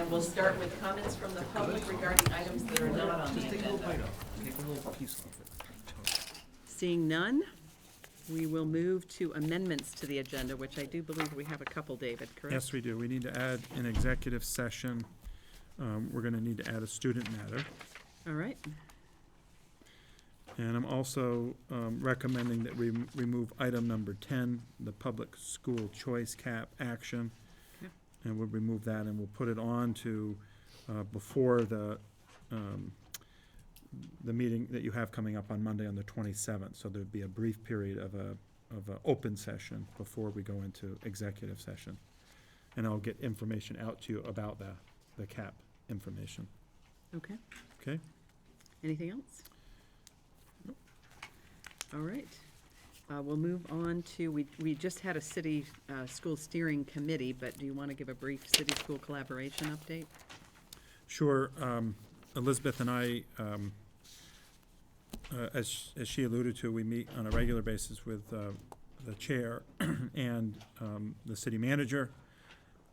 And we'll start with comments from the public regarding items that are not on the agenda. Seeing none, we will move to amendments to the agenda, which I do believe we have a couple, David, correct? Yes, we do. We need to add an executive session. We're going to need to add a student matter. All right. And I'm also recommending that we remove item number 10, the public school choice cap action. Yeah. And we'll remove that and we'll put it on to before the meeting that you have coming up on Monday on the 27th. So there'd be a brief period of a open session before we go into executive session. And I'll get information out to you about the cap information. Okay. Okay? Anything else? All right. We'll move on to, we just had a city school steering committee, but do you want to give a brief city-school collaboration update? Sure. Elizabeth and I, as she alluded to, we meet on a regular basis with the chair and the city manager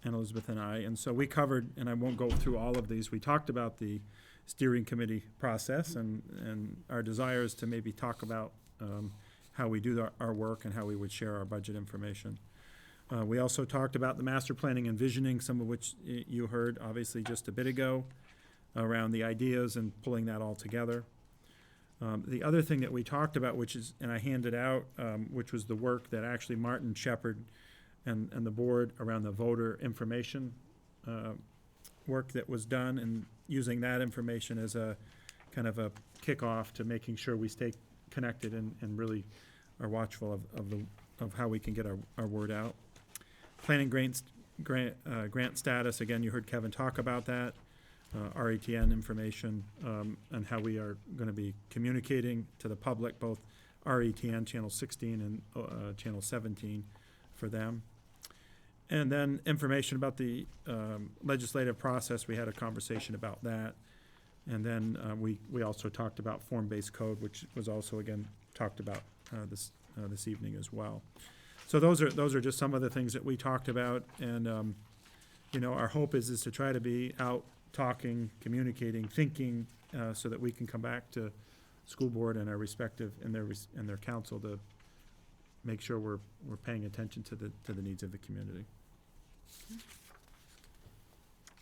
and Elizabeth and I. And so we covered, and I won't go through all of these, we talked about the steering committee process and our desires to maybe talk about how we do our work and how we would share our budget information. We also talked about the master planning and visioning, some of which you heard obviously just a bit ago, around the ideas and pulling that all together. The other thing that we talked about, which is, and I handed out, which was the work that actually Martin Shepard and the board around the voter information work that was done, and using that information as a kind of a kickoff to making sure we stay connected and really are watchful of how we can get our word out. Planning grant status, again, you heard Kevin talk about that. RETN information and how we are going to be communicating to the public, both RETN Channel 16 and Channel 17 for them. And then information about the legislative process. We had a conversation about that. And then we also talked about form-based code, which was also, again, talked about this evening as well. So those are just some of the things that we talked about. And, you know, our hope is to try to be out talking, communicating, thinking, so that we can come back to school board and our respective and their council to make sure we're paying attention to the needs of the community. Okay.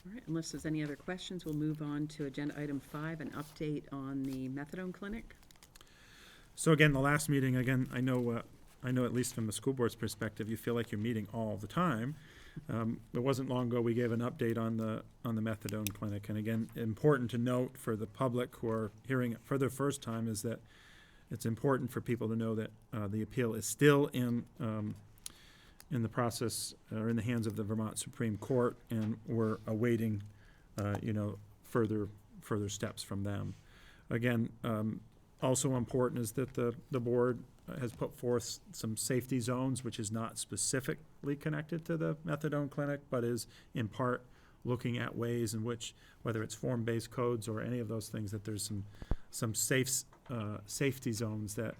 All right, unless there's any other questions, we'll move on to agenda item 5, an update on the methadone clinic. So again, the last meeting, again, I know at least from the school board's perspective, you feel like you're meeting all the time. It wasn't long ago we gave an update on the methadone clinic, and again, important to note for the public who are hearing it for the first time is that it's important for people to know that the appeal is still in the process or in the hands of the Vermont Supreme Court, and we're awaiting, further steps from them. Again, also important is that the board has put forth some safety zones, which is not specifically connected to the methadone clinic, but is in part looking at ways in which, whether it's form-based codes or any of those things, that there's some safety zones that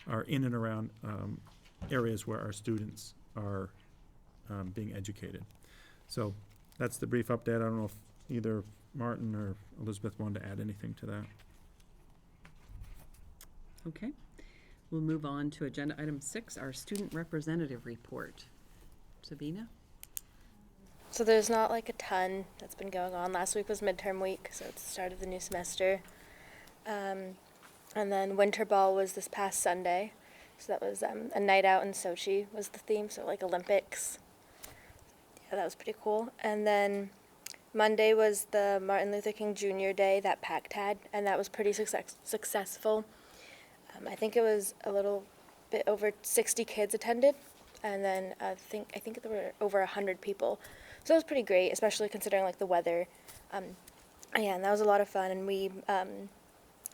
are in and around areas where our students are being educated. So that's the brief update. I don't know if either Martin or Elizabeth wanted to add anything to that. Okay. We'll move on to agenda item 6, our student representative report. Sabina? So there's not like a ton that's been going on. Last week was midterm week, so it's the start of the new semester. And then winter ball was this past Sunday. So that was a night out in Sochi was the theme, so like Olympics. Yeah, that was pretty cool. And then Monday was the Martin Luther King Jr. Day that PACT had, and that was pretty successful. I think it was a little bit over 60 kids attended, and then I think there were over 100 people. So it was pretty great, especially considering like the weather. Yeah, and that was a lot of fun, and we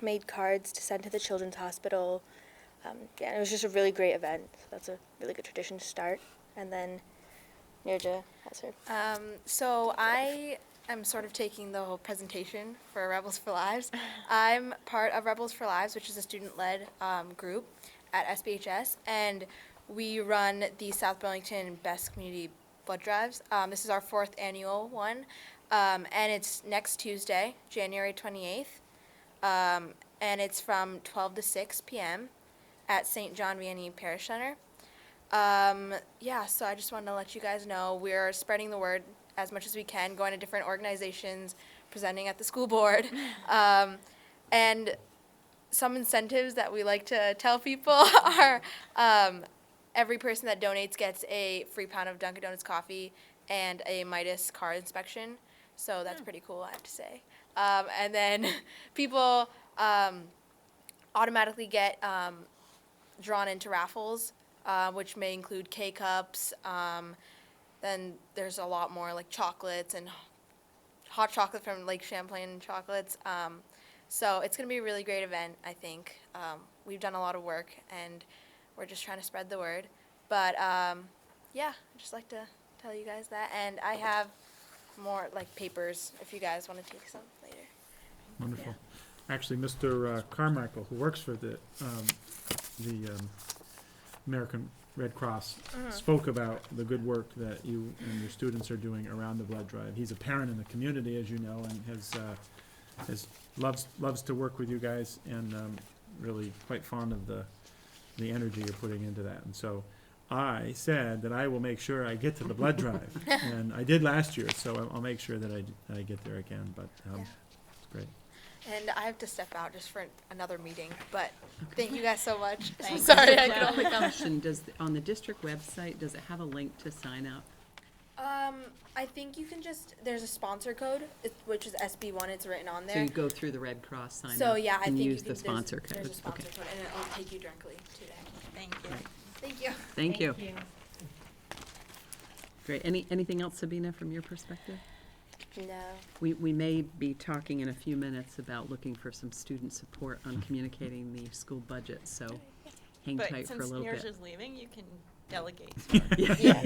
made cards to send to the Children's Hospital. Yeah, it was just a really great event. So that's a really good tradition to start. And then Nirja has her. So I am sort of taking the whole presentation for Rebels for Lives. I'm part of Rebels for Lives, which is a student-led group at SBHS, and we run the South Burlington Best Community blood drives. This is our 4th annual one, and it's next Tuesday, January 28th, and it's from 12 to 6 p.m. at St. John Vianney Parish Center. Yeah, so I just wanted to let you guys know we're spreading the word as much as we can, going to different organizations, presenting at the school board, and some incentives that we like to tell people are every person that donates gets a free pound of Dunkin' Donuts coffee and a Midas car inspection. So that's pretty cool, I have to say. And then people automatically get drawn into raffles, which may include K-Cups. Then there's a lot more like chocolates and hot chocolate from Lake Champlain Chocolates. So it's going to be a really great event, I think. We've done a lot of work, and we're just trying to spread the word. But, yeah, I'd just like to tell you guys that. And I have more, like, papers if you guys want to take some later. Wonderful. Actually, Mr. Carmichael, who works for the American Red Cross, spoke about the good work that you and your students are doing around the blood drive. He's a parent in the community, as you know, and loves to work with you guys, and really quite fond of the energy you're putting into that. And so I said that I will make sure I get to the blood drive, and I did last year, so I'll make sure that I get there again. But it's great. And I have to step out just for another meeting, but thank you guys so much. Thanks. Sorry, I could Quick only come. question, on the district website, does it have a link to sign up? I think you can just, there's a sponsor code, which is SB1, it's written on So there. you go through the Red Cross sign up? So, yeah, I and think you use can, the sponsor code? there's a sponsor Okay. code, and it'll take you directly to that. Thank you. Right. Thank you. Thank you. Great. Anything else, Sabina, from your perspective? No. We may be talking in a few minutes about looking for some student support on communicating the school budget, so hang But tight for a since little yours bit. is leaving, you can delegate. Yeah.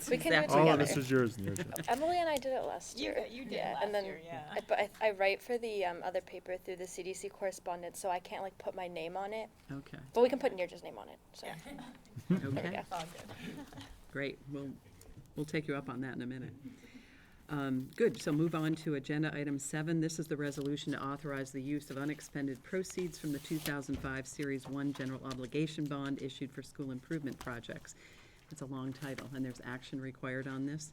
We can do it exactly All of together. this is yours and yours. Emily and I did it last year. You did yeah, last and then year, yeah. I write for the other paper through the CDC correspondence, so I can't like put my name on it. Okay, But we can put Neerja's name on it. So Yeah. okay, go. All good. great. We'll take you up on that in a minute. Good, so move on to agenda item 7. This is the resolution to authorize the use of unexpended proceeds from the 2005 Series 1 General Obligation Bond issued for school improvement projects. It's a long title, and there's action required on this.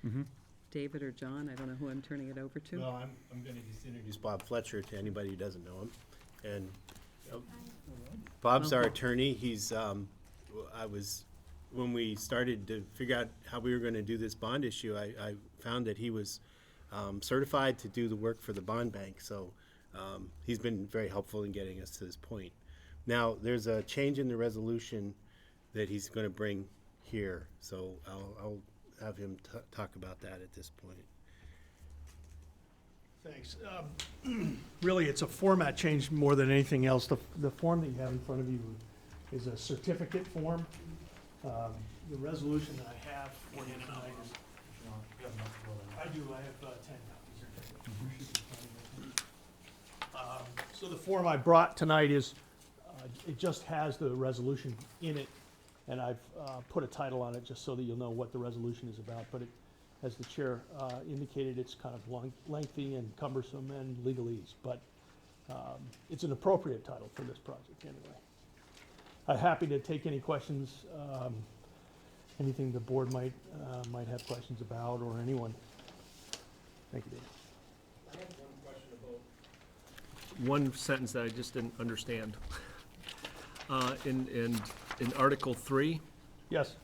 Mhm. David or John, I don't know who I'm turning it over to. Well, I'm going to just introduce Bob Fletcher to anybody who doesn't know him. And Bob's our Welcome. attorney. He's, when we started to figure out how we were going to do this bond issue, I found that he was certified to do the work for the bond bank. So he's been very helpful in getting us to this point. Now, there's a change in the resolution that he's going to bring here. So I'll have him talk about that at this point. Thanks. Really, it's a format change more than anything else. The form that you have in front of you is a certificate form. The resolution that I have for you tonight is, I do, I have 10 copies. So the form I brought tonight is, it just has the resolution in it, and I've put a title on it just so that you'll know what the resolution is about. But it, as the chair indicated, it's kind of lengthy and cumbersome and legalese, but it's an appropriate title for this project anyway. I'm happy to take any questions, anything the board might have questions about, or anyone. Thank you, Dave. I have one question about one sentence that I just didn't understand. In Article 3, Yes.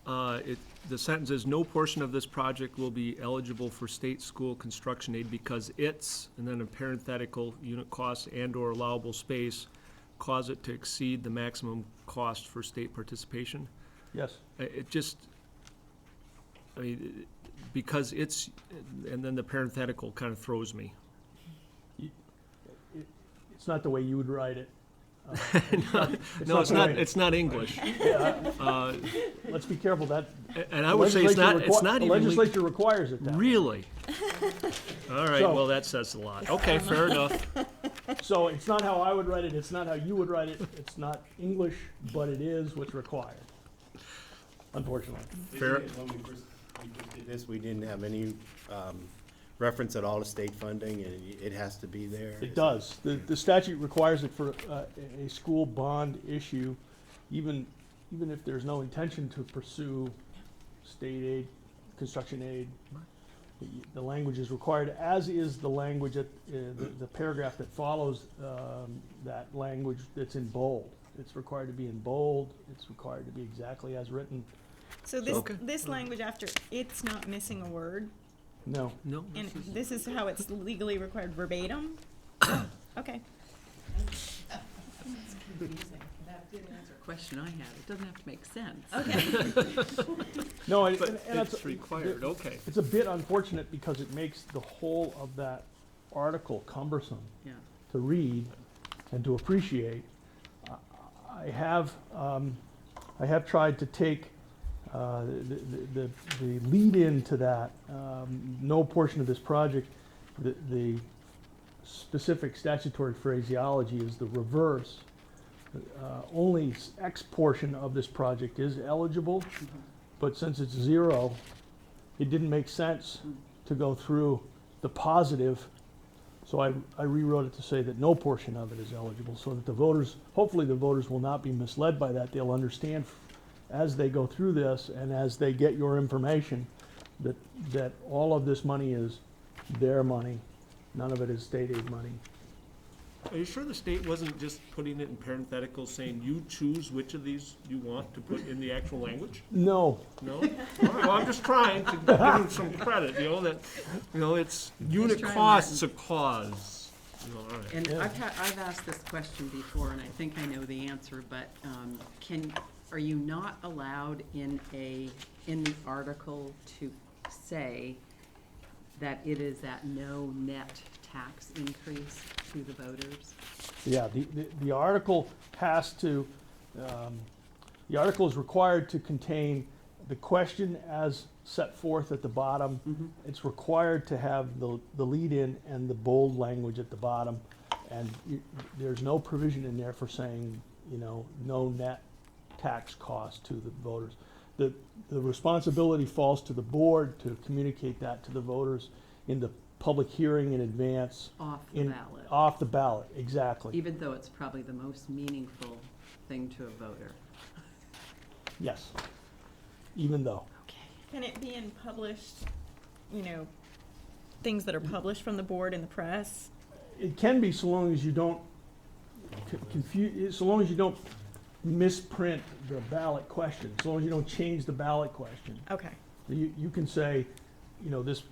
the sentence is, "No portion of this project will be eligible for state school construction aid because it's," and then a parenthetical, "unit cost and/or allowable space cause it to exceed the maximum cost for state participation." Yes. It just, I mean, because it's, and then the parenthetical kind of throws me. It's not the way you would write it. No, it's the not, way- it's not English. Let's be careful. That And I would say it's not the even. legislature requires it. That way. Really? All right, So- well, that says a lot. Okay, fair enough. So it's not how I would write it. It's not how you would write it. It's not English, but it is what's required. unfortunately. Fair. When we first did this, we didn't have any reference at all to state funding, and it has to be there. It does. The statute requires it for a school bond issue, even if there's no intention to pursue state aid, construction aid. The language is required, as is the language at, the paragraph that follows that language that's in bold. It's required to be in bold, it's required to be exactly as written. So this, Okay. this language after, it's not missing a word, No, No? and this is how it's legally required verbatim? Okay. It's confusing. That didn't answer a question I had. It doesn't have to make sense. Okay. no, and But that's, it's required, okay. it's a bit unfortunate because it makes the whole of that article cumbersome Yeah. to read and to appreciate. I have tried to take the lead into that, no portion of this project, the specific statutory phraseology is the reverse. Only X portion of this project is eligible, but since it's zero, it didn't make sense to go through the positive. So I rewrote it to say that no portion of it is eligible, so that the voters, hopefully the voters will not be misled by that. They'll understand as they go through this and as they get your information, that all of this money is their money. None of it is state aid money. Are you sure the state wasn't just putting it in parentheticals, saying you choose which of these you want to put in the actual language? No, No? All right, well, I'm just trying to give them some credit, it's unit trying, cost's a cause. All right. And Yeah. I've asked this question before, and I think I know the answer, but are you not allowed in the article to say that it is at no net tax increase to the voters? yeah, the article has to, the article is required to contain the question as set forth at the bottom. It's required to have the lead-in and the bold language at the bottom. And there's no provision in there for saying, no net tax cost to the voters. The responsibility falls to the board to communicate that to the voters in the public hearing in advance. Off the ballot, Off the ballot, exactly. even though it's probably the most meaningful thing to a voter. Yes, even though. Okay. Can it be in published, things that are published from the board in the press? It can be so long as you don't confuse, so long as you don't misprint the ballot question, so long as you don't change the ballot question. Okay. You can say,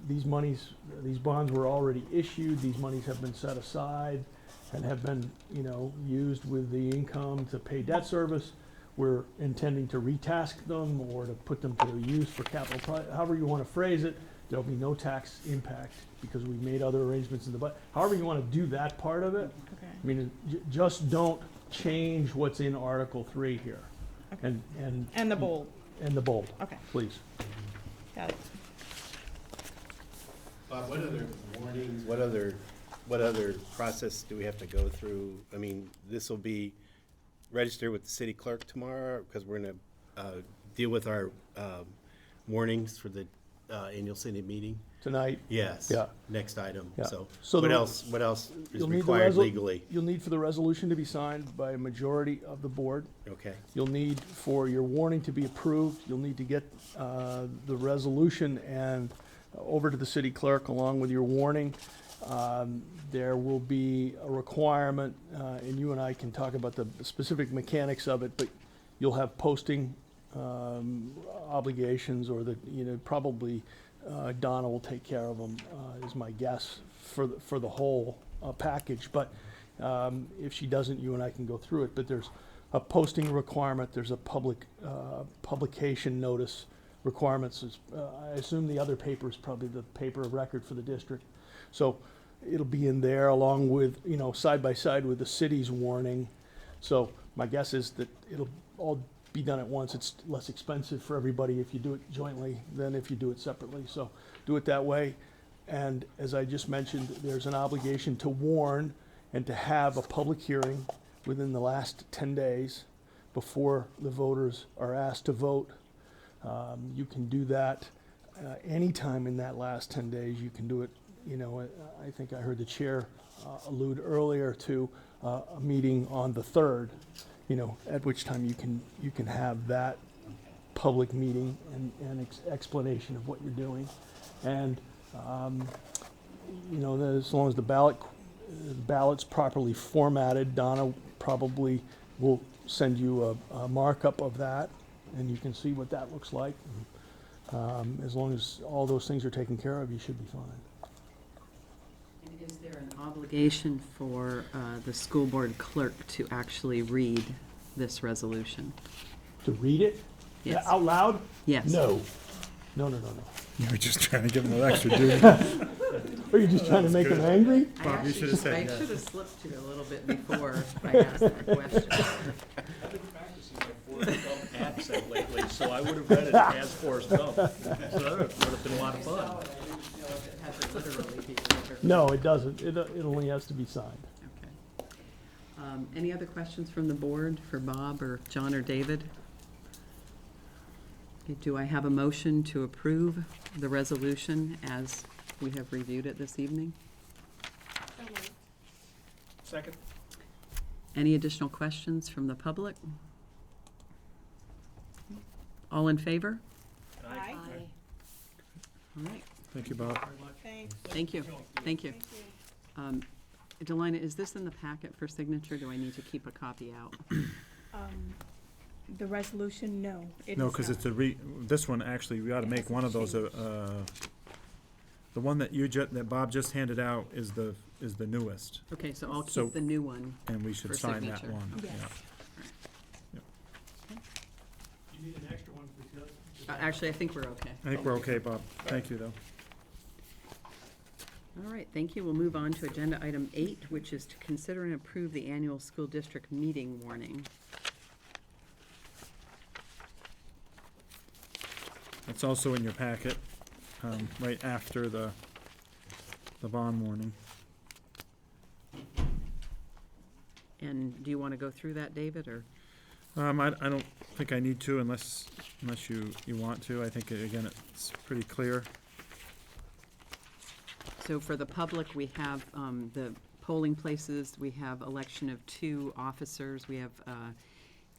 these bonds were already issued, these monies have been set aside and have been, used with the income to pay debt service. We're intending to retask them or to put them to use for capital, however you want to phrase it. There'll be no tax impact because we made other arrangements in the budget. However you want to do that part of it, Okay. I mean, just don't change what's in Article 3 here. Okay. And And the bold. the bold, Okay. please. Got it. Bob, what other warnings, what other process do we have to go through? I mean, this will be registered with the city clerk tomorrow, because we're gonna deal with our warnings for the annual city meeting. Tonight, Yes. Yeah. Next item, Yeah. so So what the- else is you'll need the required resol- legally? You'll need for the resolution to be signed by a majority of the board. Okay, You'll need for your warning to be approved, you'll need to get the resolution and over to the city clerk along with your warning. There will be a requirement, and you and I can talk about the specific mechanics of it, but you'll have posting obligations, or probably Donna will take care of them, is my guess, for the whole package. But if she doesn't, you and I can go through it. But there's a posting requirement, there's a publication notice requirements. I assume the other paper is probably the paper of record for the district. So it'll be in there along with, side by side with the city's warning. So my guess is that it'll all be done at once. It's less expensive for everybody if you do it jointly than if you do it separately. So do it that way. And as I just mentioned, there's an obligation to warn and to have a public hearing within the last 10 days before the voters are asked to vote You can do that anytime in that last 10 days. You can do it, I think I heard the chair allude earlier to a meeting on the 3rd, at which time you can have that public meeting and explanation of what you're doing. And, as long as the ballot's properly formatted, Donna probably will send you a markup of that, and you can see what that looks like. As long as all those things are taken care of, you should be fine. And is there an obligation for the school board clerk to actually read this resolution? To read it? Yes. Out loud? Yes. No. No. You were just trying to give him a little extra duty. Are you just trying to make them angry? Bob, you should have said I yes. should have slipped you a little bit before I asked that question. I've been practicing my Forrest Gump accent lately, so I would have read it as Forrest Gump. So that would have been a lot of fun. I didn't know if it had to literally be delivered. No, it doesn't. It only has to be signed. Okay. Any other questions from the board for Bob or John or David? Okay, do I have a motion to approve the resolution as we have reviewed it this evening? Second. Any additional questions from the public? All in favor? Aye. All right, Thank you, Bob. Thanks. thank you, thank you. Delina, is this in the packet for signature? Do I need to keep a copy out? The resolution, no. it No, is because not. it's this one, actually, we ought to make one of those, the one that that Bob just handed out is the newest, Okay, so I'll So- keep the new one. and we should For sign that signature. one. Yes. Yeah. You need an extra one for Actually, I think we're okay. I think we're okay, Bob. Thank you, though. All right, thank you. We'll move on to agenda item 8, which is to consider and approve the annual school district meeting warning. It's also in your packet, right after the bond warning. And do you want to go through that, David, or? I don't think I need to unless you want to. I think, again, it's pretty clear. So for the public, we have the polling places, we have election of 2 officers, we have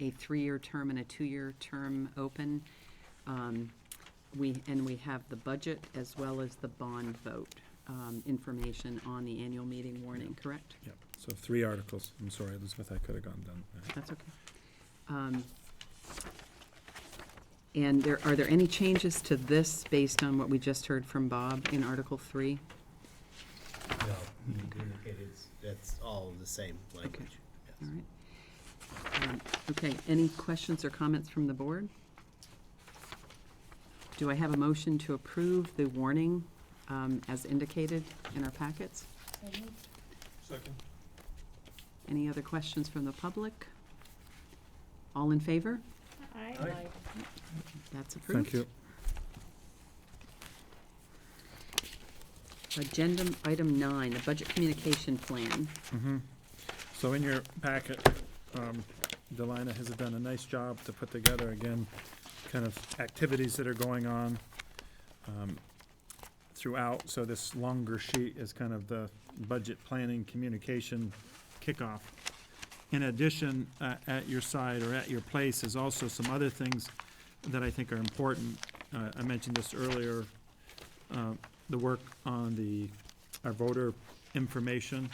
a 3-year term and a 2-year term open. We have the budget as well as the bond vote information on the annual meeting warning, correct? Yep. So 3 articles. I'm sorry, Elizabeth, I could have gone down. That's okay. And are there any changes to this based on what we just heard from Bob in Article 3? No, it is, that's all the same language. All Yes. right. Okay, any questions or comments from the board? Do I have a motion to approve the warning as indicated in our packets? Second. Any other questions from the public? All in favor? Aye. That's approved. Thank you. Agenda item 9, the budget communication plan. So in your packet, Delina has done a nice job to put together, again, kind of activities that are going on throughout. So this longer sheet is kind of the budget planning communication kickoff. In addition, at your side or at your place is also some other things that I think are important. I mentioned this earlier, the work on our voter information,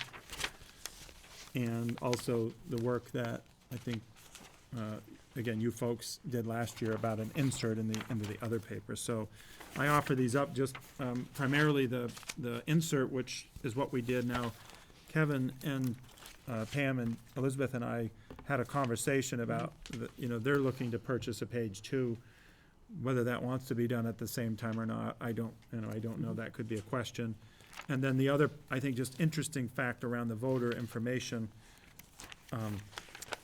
and also the work that I think, again, you folks did last year about an insert into the other paper. So I offer these up just primarily the insert, which is what we did. Now, Kevin and Pam and Elizabeth and I had a conversation about, they're looking to purchase a page 2. Whether that wants to be done at the same time or not, I don't know. That could be a question. And then the other, I think, just interesting fact around the voter information,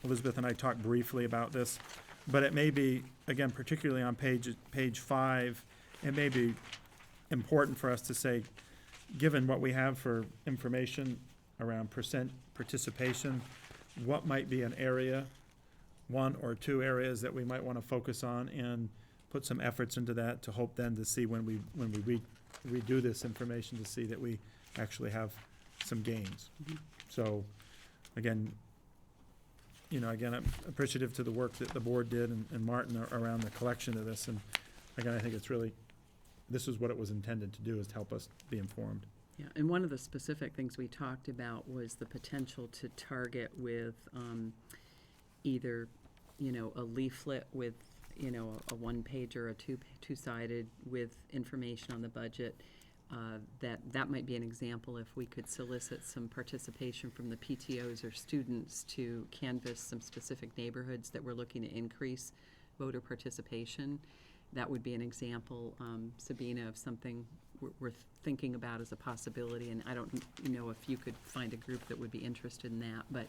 Elizabeth and I talked briefly about this, but it may be, again, particularly on page 5, it may be important for us to say, given what we have for information around percent participation, what might be an area, 1 or 2 areas that we might want to focus on, and put some efforts into that to hope then to see when we redo this information to see that we actually have some gains. So, again, I'm appreciative to the work that the board did and Martin around the collection of this, and again, I think it's really, this is what it was intended to do, is to help us be informed. Yeah, and one of the specific things we talked about was the potential to target with either, a leaflet with, a one-page or a two-sided with information on the budget. That might be an example if we could solicit some participation from the PTOs or students to canvass some specific neighborhoods that we're looking to increase voter participation. That would be an example, Sabina, of something we're thinking about as a possibility, and I don't know if you could find a group that would be interested in that, but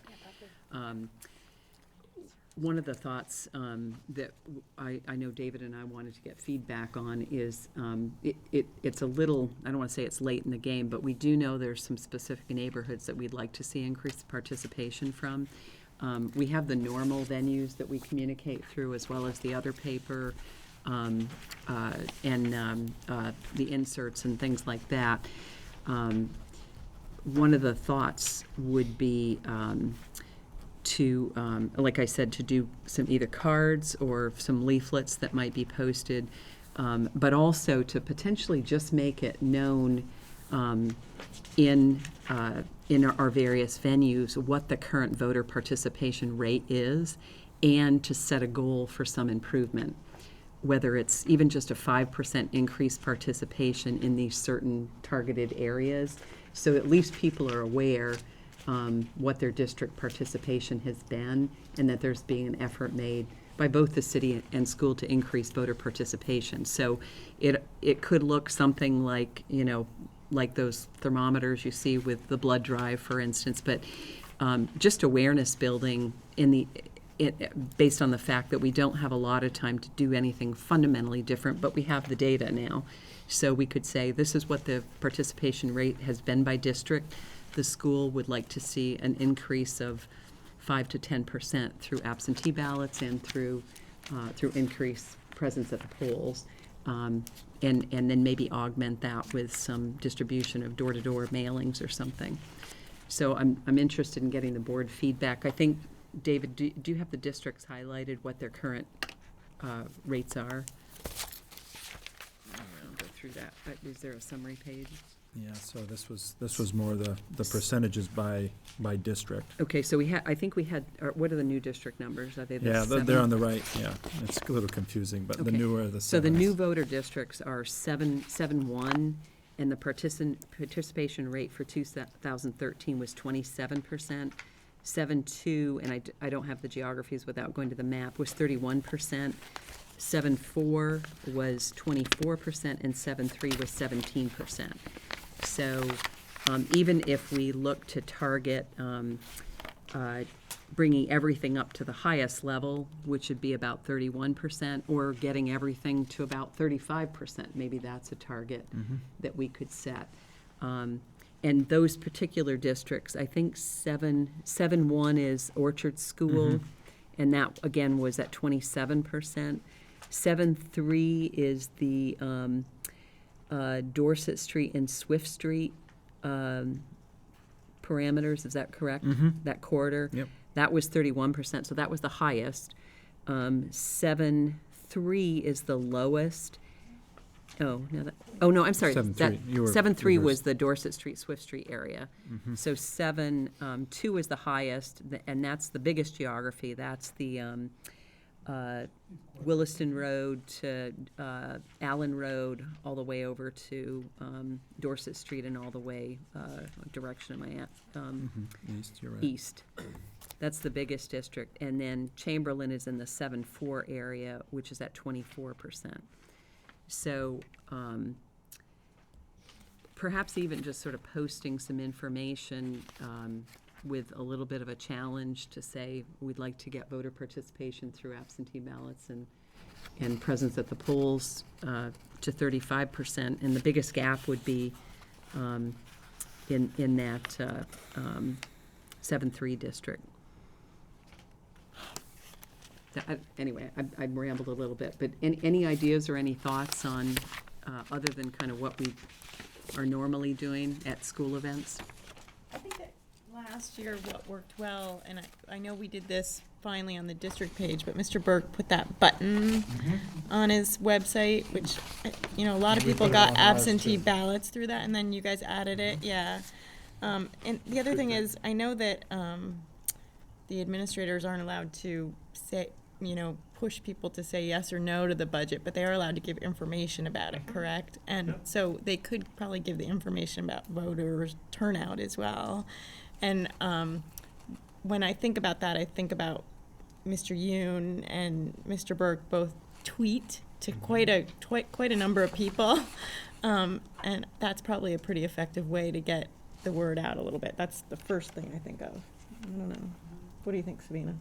one of the thoughts that I know David and I wanted to get feedback on is it's a little, I don't want to say it's late in the game, but we do know there's some specific neighborhoods that we'd like to see increased participation from. We have the normal venues that we communicate through, as well as the other paper, and the inserts and things like that. One of the thoughts would be to, like I said, to do some either cards or some leaflets that might be posted, but also to potentially just make it known in our various venues what the current voter participation rate is, and to set a goal for some improvement, whether it's even just a 5% increased participation in these certain targeted areas, so at least people are aware what their district participation has been, and that there's being an effort made by both the city and school to increase voter participation. So it could look something like, like those thermometers you see with the blood drive, for instance, but just awareness building based on the fact that we don't have a lot of time to do anything fundamentally different, but we have the data now. So we could say, this is what the participation rate has been by district. The school would like to see an increase of 5 to 10% through absentee ballots and through increased presence at the polls, and then maybe augment that with some distribution of door-to-door mailings or something. So I'm interested in getting the board feedback. I think, David, do you have the districts highlighted, what their current rates are? I'll go through that. Is there a summary page? Yeah, so this was more the percentages by district. Okay, so I think we had, what are the new district numbers? Are they the Yeah, seven? they're on the right, yeah. It's a little confusing, but the Okay. newer are the So the sevens. new voter districts are 7-1, and the participation rate for 2013 was 27%. 7-2, and I don't have the geographies without going to the map, was 31%. 7-4 was 24%, and 7-3 was 17%. So even if we look to target bringing everything up to the highest level, which would be about 31%, or getting everything to about 35%, maybe that's a target that we could set. And those particular districts, I think 7-1 is Orchard School, and that, again, was at 27%. 7-3 is the Dorset Street and Swift Street parameters, is that correct? That corridor? Yep. That was 31%, so that was the highest. 7-3 is the lowest. Oh, no, I'm sorry. 7-3, you were 7-3 was reversed. the Dorset Street, Swift Street area. So 7-2 is the highest, and that's the biggest geography. That's the Williston Road to Allen Road, all the way over to Dorset Street, and all the way, what direction am I at? East, you're right. East. That's the biggest district. And then Chamberlain is in the 7-4 area, which is at 24%. So perhaps even just sort of posting some information with a little bit of a challenge to say, we'd like to get voter participation through absentee ballots and presence at the polls to 35%. And the biggest gap would be in that 7-3 district. Anyway, I rambled a little bit, but any ideas or any thoughts on, other than kind of what we are normally doing at school events? I think that last year what worked well, and I know we did this finally on the district page, but Mr. Burke put that button on his website, which, a lot of people got absentee ballots through that, and then you guys added it, yeah. And the other thing is, I know that the administrators aren't allowed to say, push people to say yes or no to the budget, but they are allowed to give information about it, correct? And so they could probably give the information about voters turnout as well. And when I think about that, I think about Mr. Yoon and Mr. Burke both tweet to quite a number of people, and that's probably a pretty effective way to get the word out a little bit. That's the first thing I think of. I don't know. What do you think, Sabina?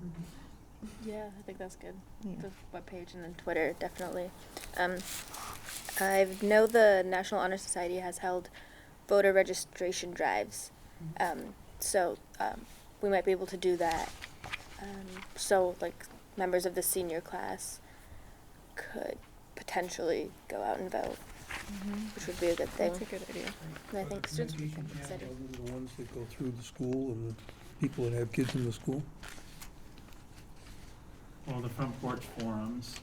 Yeah, I think that's good. Yeah. The webpage and then Twitter, definitely. I know the National Honor Society has held voter registration drives, so we might be able to do that. So, like, members of the senior class could potentially go out and vote, which would be a good thing. That's a good idea. And I think students would be excited. Other than the ones that go through the school and the people that have kids in the school? Well, the front porch forums,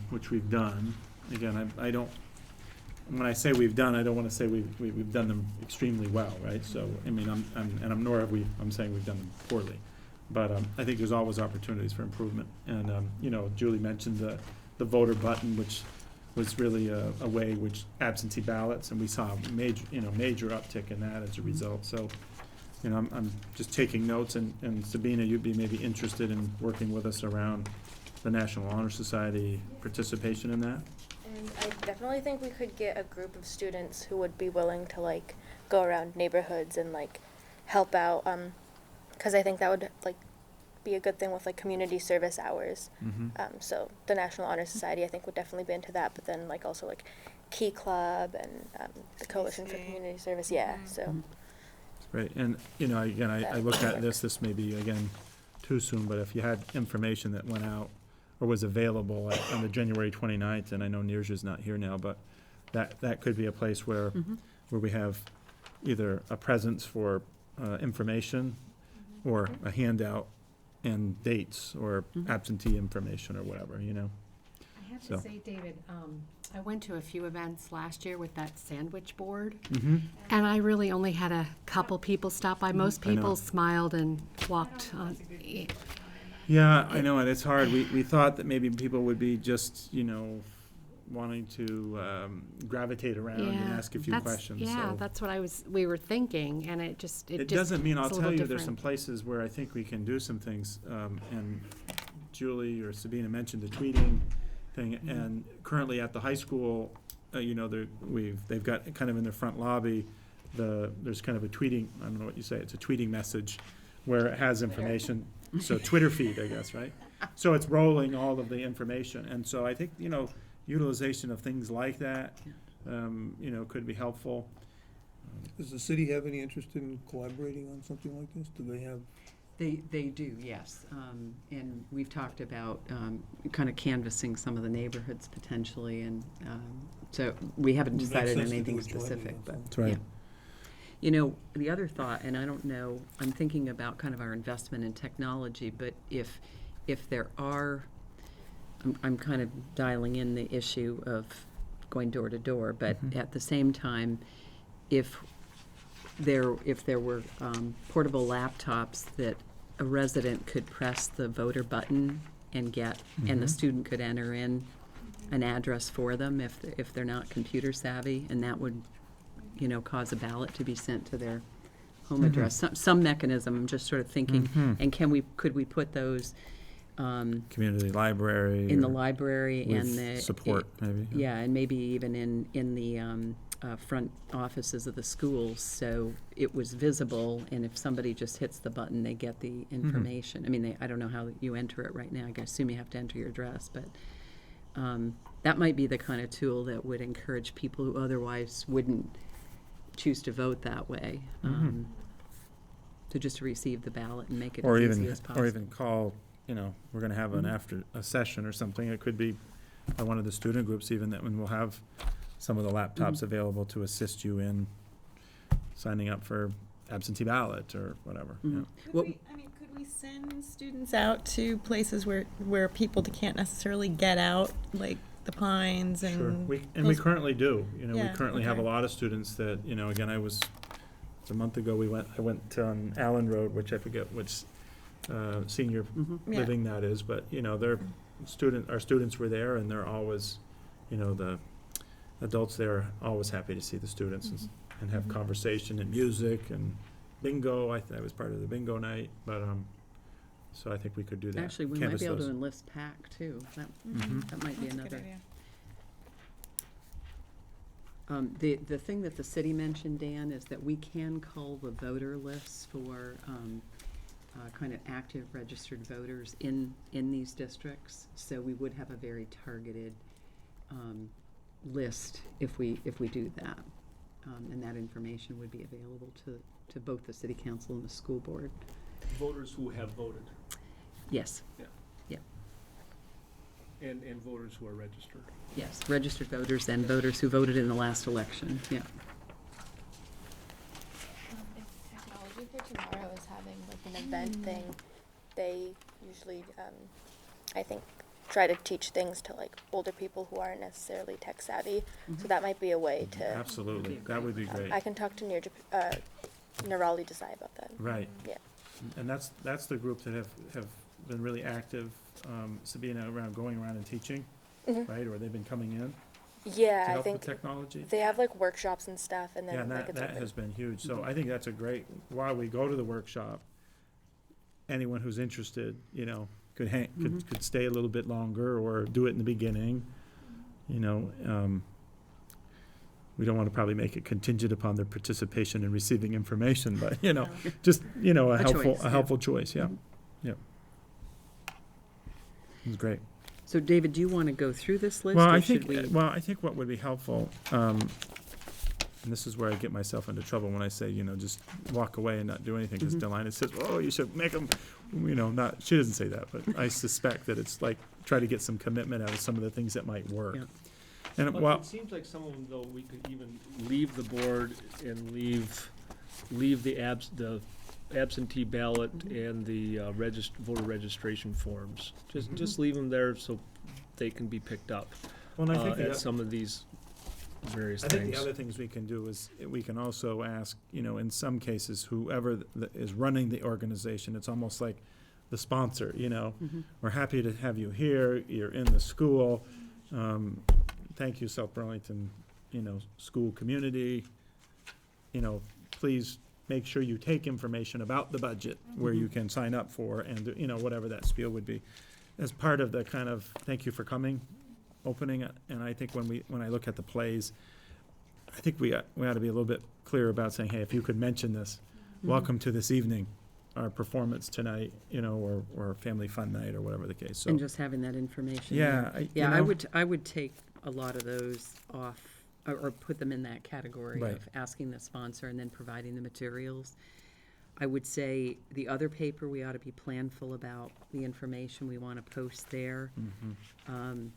which we've done. Again, I don't, when I say we've done, I don't want to say we've done them extremely well, right? So, I mean, I'm saying we've done them poorly. But I think there's always opportunities for improvement. And, Julie mentioned the voter button, which was really a way which absentee ballots, and we saw a major uptick in that as a result. So, I'm just taking notes, and Sabina, you'd be maybe interested in working with us around the National Honor Society participation in that? And I definitely think we could get a group of students who would be willing to, like, go around neighborhoods and, like, help out, because I think that would, like, be a good thing with, like, community service hours. So the National Honor Society, I think, would definitely be into that, but then, like, also, like, Key Club and the Coalition for Community Service, so. Right, and, again, I look at this may be, again, too soon, but if you had information that went out or was available on the January 29th, and I know Neerja's not here now, but that could be a place where we have either a presence for information or a handout and dates or absentee information or whatever, I have So. to say, David, I went to a few events last year with that sandwich board, Mm-hmm. and I really only had a couple people stop by. Most I know. people smiled and walked on. Yeah, I know, and it's hard. We thought that maybe people would be just, wanting to gravitate around and ask a few questions. Yeah, so. that's what we were thinking, and it Doesn't mean, I'll it's a tell little you, there's some different. places where I think we can do some things, and Julie or Sabina mentioned the tweeting thing, and currently at the high school, they've got kind of in their front lobby, there's kind of a tweeting, I don't know what you say, it's a tweeting message where it has information, so Twitter feed, I guess, right? So it's rolling all of the information, and so I think, utilization of things like that, could be helpful. Does the city have any interest in collaborating on something like this? Do they have? They do, yes. And we've talked about kind of canvassing some of the neighborhoods potentially, and so we haven't It would make decided on sense to do anything it jointly, specific, but, That's right. yeah. The other thought, and I don't know, I'm thinking about kind of our investment in technology, but if there are, I'm kind of dialing in the issue of going door to door, but at the same time, if there were portable laptops that a resident could press the voter button and get, and the student could enter in an address for them if they're not computer savvy, and that would, cause a ballot to be sent to their home address. Some mechanism, I'm just sort of thinking, and could we put those Community library. in the or library and with the. support, maybe. Yeah, and maybe even in the front offices of the schools, so it was visible, and if somebody just hits the button, they get the information. I mean, I don't know how you enter it right now. I assume you have to enter your address, but that might be the kind of tool that would encourage people who otherwise wouldn't choose to vote that way, to just receive the ballot and make it Or as even, easy as possible. or even call we're gonna have an a session or something. It could be by one of the student groups even, that when we'll have some of the laptops available to assist you in signing up for absentee ballot or whatever. Yeah. Well- Could we send students out to places where people can't necessarily get out, like the Pines and? Sure. We those- currently do. We Yeah, currently have a okay. lot of students that, again, a month ago, I went on Allen Road, which I forget which senior Yeah. living that is, but, our students were there, and they're always, the adults there are always happy to see the students and have conversation and music and bingo. I was part of the bingo night, but, so I think we could do that. Actually, we might Canvas be able to those. enlist PAC too. That might be That's a good another. idea. The thing that the city mentioned, Dan, is that we can cull the voter lists for kind of active registered voters in these districts. So we would have a very targeted list if we do that. And that information would be available to both the city council and the school board. Voters who have voted, Yes, and voters who are registered. yes, registered voters and voters who voted in the last election, yeah. If Technology for Tomorrow is having like an event thing, they usually, I think, try to teach things to like older people who aren't necessarily tech savvy. So that might be a way to. Absolutely. That would be great. I can talk to Nirali Desai about that. Right. Yeah. And that's the group that have been really active, Sabina, going around and teaching, right? Or they've been coming in to Yeah, I help think with technology. they have like workshops and stuff, and then Yeah, and like it's that open. has been huge. So I think that's a great, while we go to the workshop, anyone who's interested, could stay a little bit longer or do it in the beginning. We don't want to probably make it contingent upon their participation in receiving information, but, just, choice, a helpful choice, yeah. It was great. So David, do you want to go through this list, Well, or I should think, we? I think what would be helpful, and this is where I get myself into trouble when I say, just walk away and not do anything, because Delina says, oh, you should make them, not, she doesn't say that, but I suspect that it's like, try to get some commitment out of some of the things that might work. Yeah. And But well, it seems like some of them, though, we could even leave the board and leave the absentee ballot and the voter registration forms. Just leave them there so they can be picked up well, and I think at some of these various I things. think the other things we can do is, we can also ask, in some cases, whoever is running the organization, it's almost like the sponsor, we're happy to have you here, you're in the school. Thank you, South Burlington, school community. Please make sure you take information about the budget where you can sign up for, and, whatever that spiel would be. As part of the kind of, thank you for coming, opening, and I think when I look at the plays, I think we ought to be a little bit clear about saying, hey, if you could mention this, welcome to this evening, our performance tonight, or family fun night, or whatever the case, so. And just having that information. Yeah, Yeah, I would take a lot of those off, or put them in that category Right. of asking the sponsor and then providing the materials. I would say the other paper, we ought to be planful about the information we want to post there. And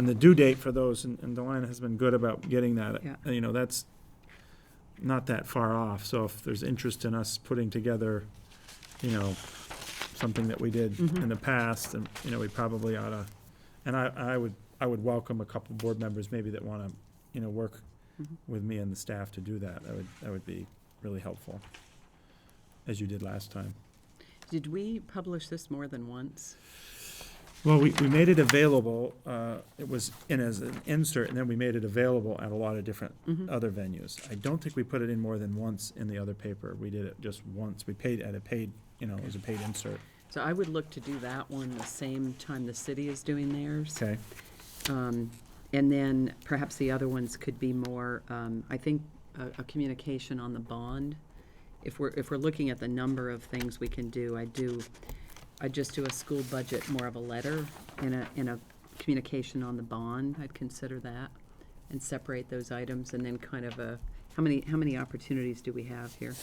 the due date for those, and Delina has been good about getting that, Yeah. That's not that far off, so if there's interest in us putting together, something that we did in the past, and, we probably ought to, and I would welcome a couple board members maybe that want to, work with me and the staff to do that. That would be really helpful, as you did last time. Did we publish this more than once? Well, we made it available, it was in as an insert, and then we made it available at a lot of different other venues. I don't think we put it in more than once in the other paper. We did it just once. We paid at a paid, it was a paid insert. So I would look to do that one the same time the city is doing theirs. Okay. And then perhaps the other ones could be more, I think, a communication on the bond. If we're looking at the number of things we can do, I'd just do a school budget, more of a letter, and a communication on the bond. I'd consider that, and separate those items, and then kind of how many opportunities do we have here?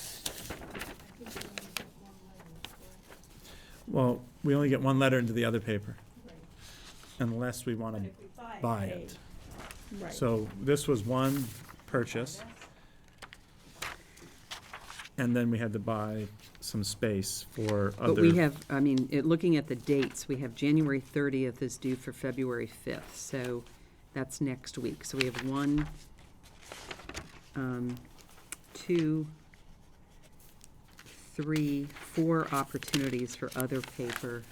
Well, we only get one letter into the other paper, unless we want to buy it. Right. So this was one purchase. And then we had to buy some space for other. But we have, I mean, looking at the dates, we have January 30th is due for February 5th, so that's next week. So we have 1, 2, 3, 4 opportunities for other paper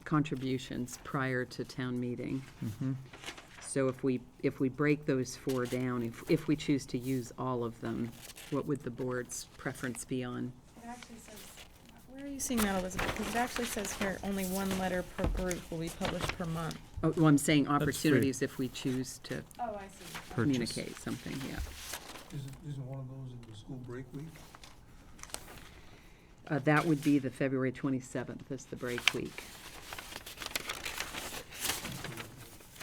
contributions prior to town meeting. Mhm. So if we break those 4 down, if we choose to use all of them, what would the board's preference be on? It actually says, where are you seeing that, Elizabeth? Because it actually says here, only 1 letter per group will be published per month. Oh, well, I'm saying free. opportunities if we choose to Oh, I see. communicate something, yeah. Isn't one of those in the school break week? That would be the February 27th is the break week.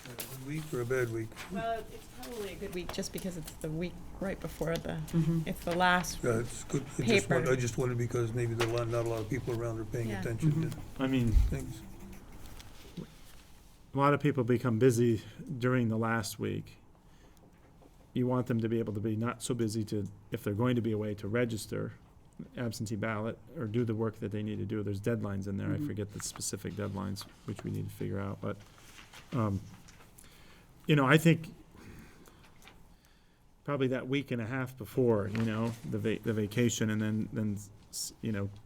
A good week or a bad week? Well, it's probably a good week, just because it's the week right before Mhm. it's the last. Yeah, it's good. Paper. I just wondered because maybe not a lot of people around are paying Yeah. attention I mean, to things. a lot of people become busy during the last week. You want them to be able to be not so busy to, if they're going to be away, to register absentee ballot or do the work that they need to do. There's deadlines in there. I Mhm. forget the specific deadlines, which we need to figure out, but, I think probably that week and a half before, the vacation, and then,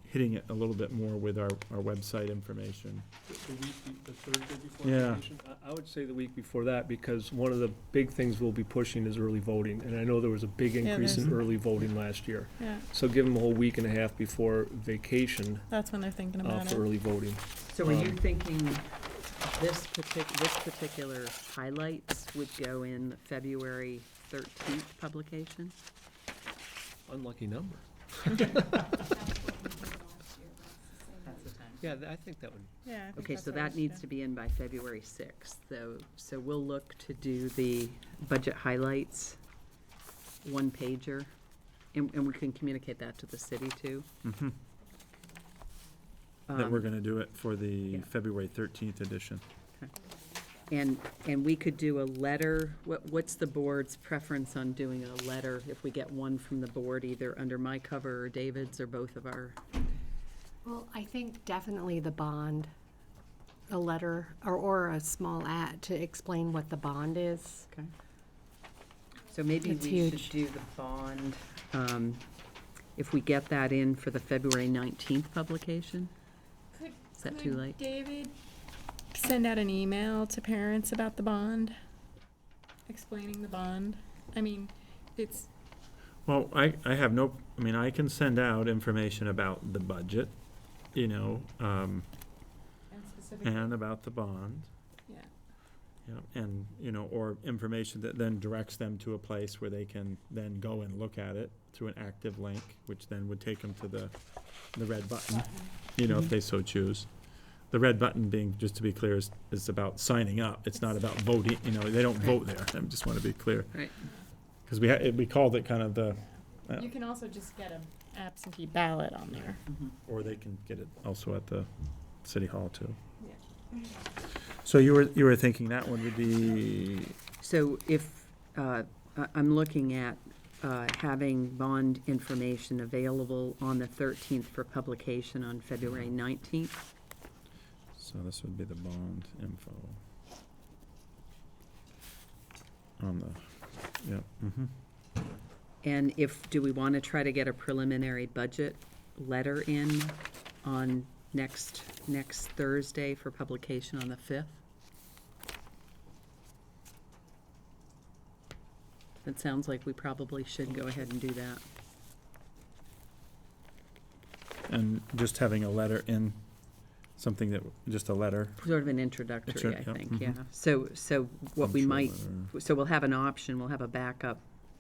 hitting it a little bit more with our website information. The Thursday before Yeah. vacation? I would say the week before that, because one of the big things we'll be pushing is early voting. And I know there was a big increase in there's- early voting last year. Yeah, So give them a whole week and a half before vacation that's when they're thinking about for it. early voting. So are you Um, thinking this particular highlights would go in the February 13th publication? Unlucky number. Yeah, I think that would, Yeah, I think Okay, that's so what we that should needs do. to be in by February 6th, so we'll look to do the budget highlights, 1-pager, and we can communicate that to the city too. Mhm. That we're Um, gonna do it for the yeah. February 13th edition. And we could do a letter, what's the board's preference on doing a letter if we get one from the board, either under my cover or David's or both of our? Well, I think definitely the bond, a letter or a small ad to explain what the bond is. Okay. So maybe It's we should huge. do the bond, if we get that in for the February 19th publication? Is that too late? David, send out an email to parents about the bond, explaining the bond. I mean, it's, Well, I have no, I can send out information about the budget, and specifically, and about the bond. yeah. And, or information that then directs them to a place where they can then go and look at it through an active link, which then would take them to the red button, if they so choose. The red button being, just to be clear, is about signing up. It's not about voting, they don't vote there. I just want to be clear. Right. Because we called it kind of the, You can also just get an absentee ballot on there. or they can get it also at the city hall too. Yeah. So you were thinking that one would be, So if, I'm looking at having bond information available on the 13th for publication on February 19th. so this would be the bond info. On the, yeah, And do we want to try to get a preliminary budget letter in on next Thursday for publication on the 5th? It sounds like we probably should go ahead and do that. and just having a letter in, something that, just a letter. Sort of an introductory, I Yep, think, yeah. mhm. So what we Intro might, letter. so we'll have an option, we'll have a backup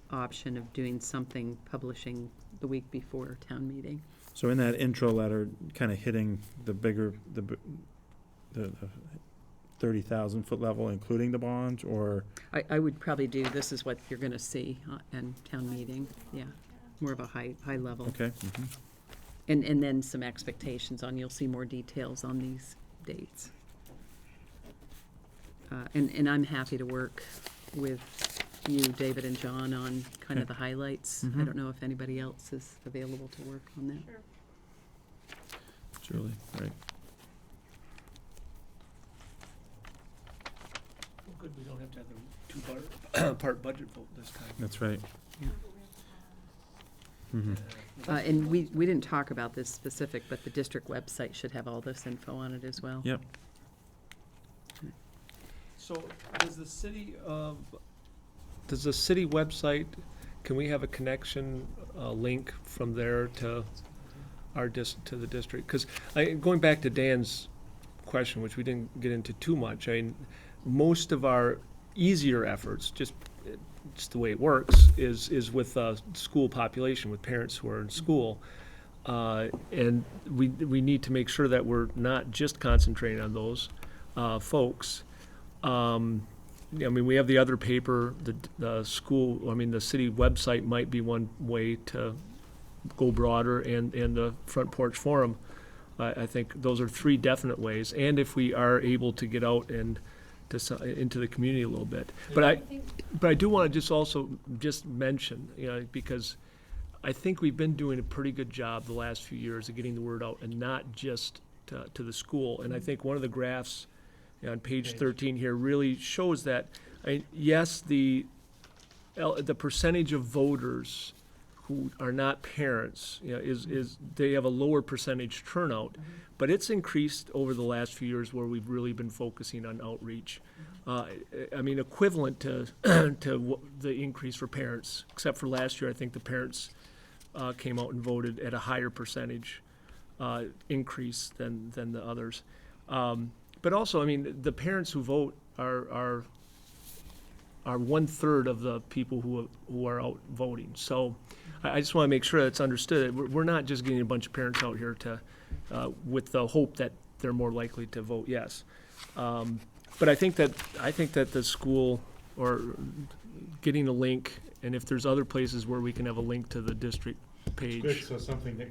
option of doing something, publishing the week before town meeting. So in that intro letter, kind of hitting the bigger, the 30,000 foot level, including the bonds, or, I would probably do, this is what you're gonna see in town meeting, yeah. More of a high level. okay? And then some expectations on, you'll see more details on these dates. And I'm happy to work with you, David and John, on kind of the highlights. I don't know if anybody else is available to work on that. Julie, right. Well, good, we don't have to have the two-part budget vote this time. That's right. And we didn't talk about this specific, but the district website should have all this info on it as well. Yep. So does the city website, can we have a connection, link from there to to the district? Because going back to Dan's question, which we didn't get into too much, I mean, most of our easier efforts, just the way it works, is with school population, with parents who are in school. And we need to make sure that we're not just concentrating on those folks. I mean, we have the other paper, the school, the city website might be one way to go broader, and the Front Porch Forum. I think those are three definite ways, and if we are able to get out and into the community a little bit. But I do want to just mention, because I think we've been doing a pretty good job the last few years of getting the word out, and not just to the school. And I think one of the graphs on page 13 here really shows that, yes, the percentage of voters who are not parents, is they have a lower percentage turnout, but it's increased over the last few years where we've really been focusing on outreach. Equivalent to the increase for parents, except for last year, I think the parents came out and voted at a higher percentage increase than the others. But also, the parents who vote are 1/3 of the people who are out voting. So I just want to make sure that's understood. We're not just getting a bunch of parents out here with the hope that they're more likely to vote yes. But I think that the school, or getting a link, and if there's other places where we can have a link to the district page. Good, so something that,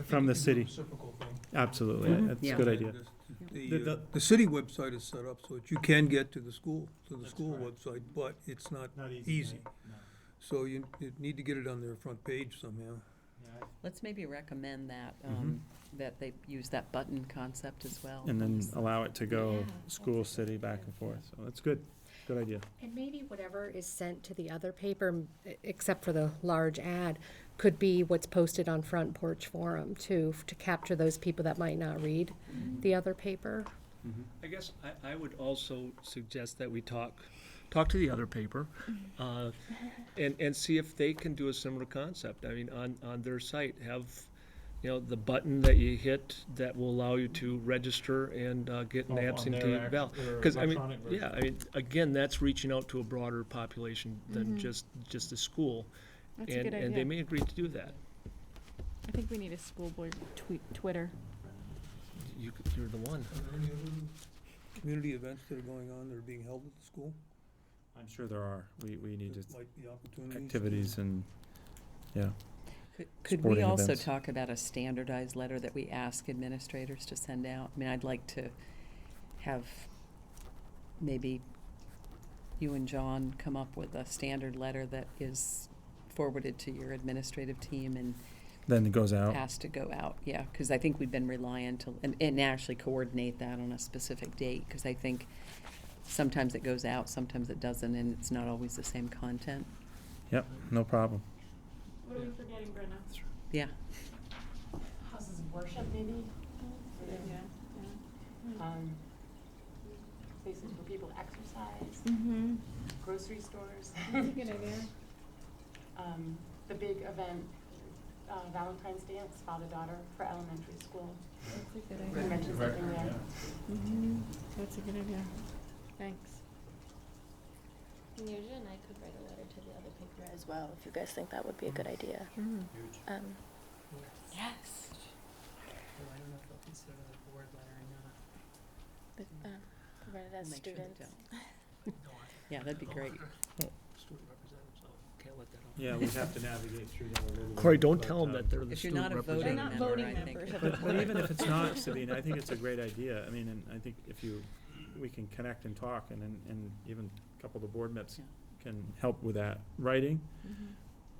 from the city. Reciprocal thing. Absolutely, that's a Yeah. good idea. The city website is set up so that you can get to the school website, but it's not easy. So you need to get it on their front page somehow. Let's maybe recommend that, that they use that button concept as well. And then allow it to go school, city, back and forth, so that's good, good idea. And maybe whatever is sent to the other paper, except for the large ad, could be what's posted on Front Porch Forum too, to capture those people that might not read the other paper. I guess I would also suggest that we talk to the other paper, and see if they can do a similar concept. On their site, have, the button that you hit that will allow you to register and get an absentee ballot. Because, again, that's reaching out to a broader population than just the school. That's a good And idea. they may agree to do that. I think we need a school board Twitter. You're the one. Are there any other community events that are going on that are being held at the school? I'm sure there are, we need That to, might be opportunities. activities and, yeah. Could we Sporting also events. talk about a standardized letter that we ask administrators to send out? I'd like to have maybe you and John come up with a standard letter that is forwarded to your administrative team and Then it goes out. has to go out, yeah, because I think we've been reliant to, and actually coordinate that on a specific date, because I think sometimes it goes out, sometimes it doesn't, and it's not always the same content. Yep, no problem. What are we forgetting, Brenna? Yeah, Houses of worship, maybe? Places for people to exercise, Mm-hmm. grocery stores. That's a good idea. The big event, Valentine's Dance, father-daughter for elementary school. That's a good We idea. mentioned something there. Mm-hmm. That's a good idea. Thanks. Nugent and I could write a letter to the other paper as well, if you guys think that would be a good idea. Yes. I don't know if they'll consider the board letter or not. But, write it as Make sure they students. don't. Yeah, that'd be great. Student representatives. Can't let that out. Yeah, we have to navigate through that a little bit. Corey, don't but, tell them that they're the If you're student not a voting They're representative. not voting member, I think. members. But even if it's not, Sabine, I think it's a great idea. I mean, and I think if we can connect and talk, and even a couple of the board members can help with that writing.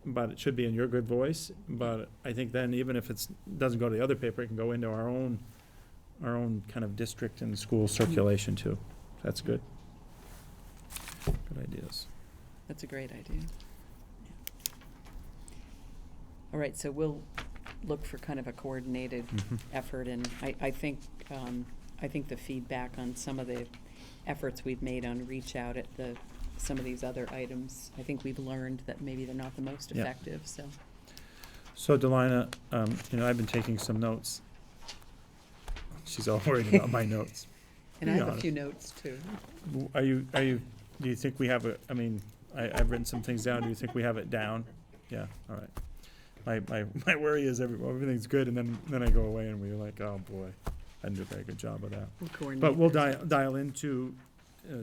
But it should be in your good voice, but I think then even if doesn't go to the other paper, it can go into our own kind of district and school circulation too. That's good. Good ideas. That's a great idea. All right, so we'll look for kind of a coordinated effort, and I think the feedback on some of the efforts we've made on reach out at some of these other items, I think we've learned that maybe they're not the most Yeah. effective, so. So Delina, I've been taking some notes. She's all worried about my notes. And I Be have a honest. few notes too. Do you think we have I've written some things down. Do you think we have it down? Yeah, all right. My worry is everything's good, and then I go away and we're like, oh boy, I didn't do a very good job of that. We'll coordinate But we'll this. dial into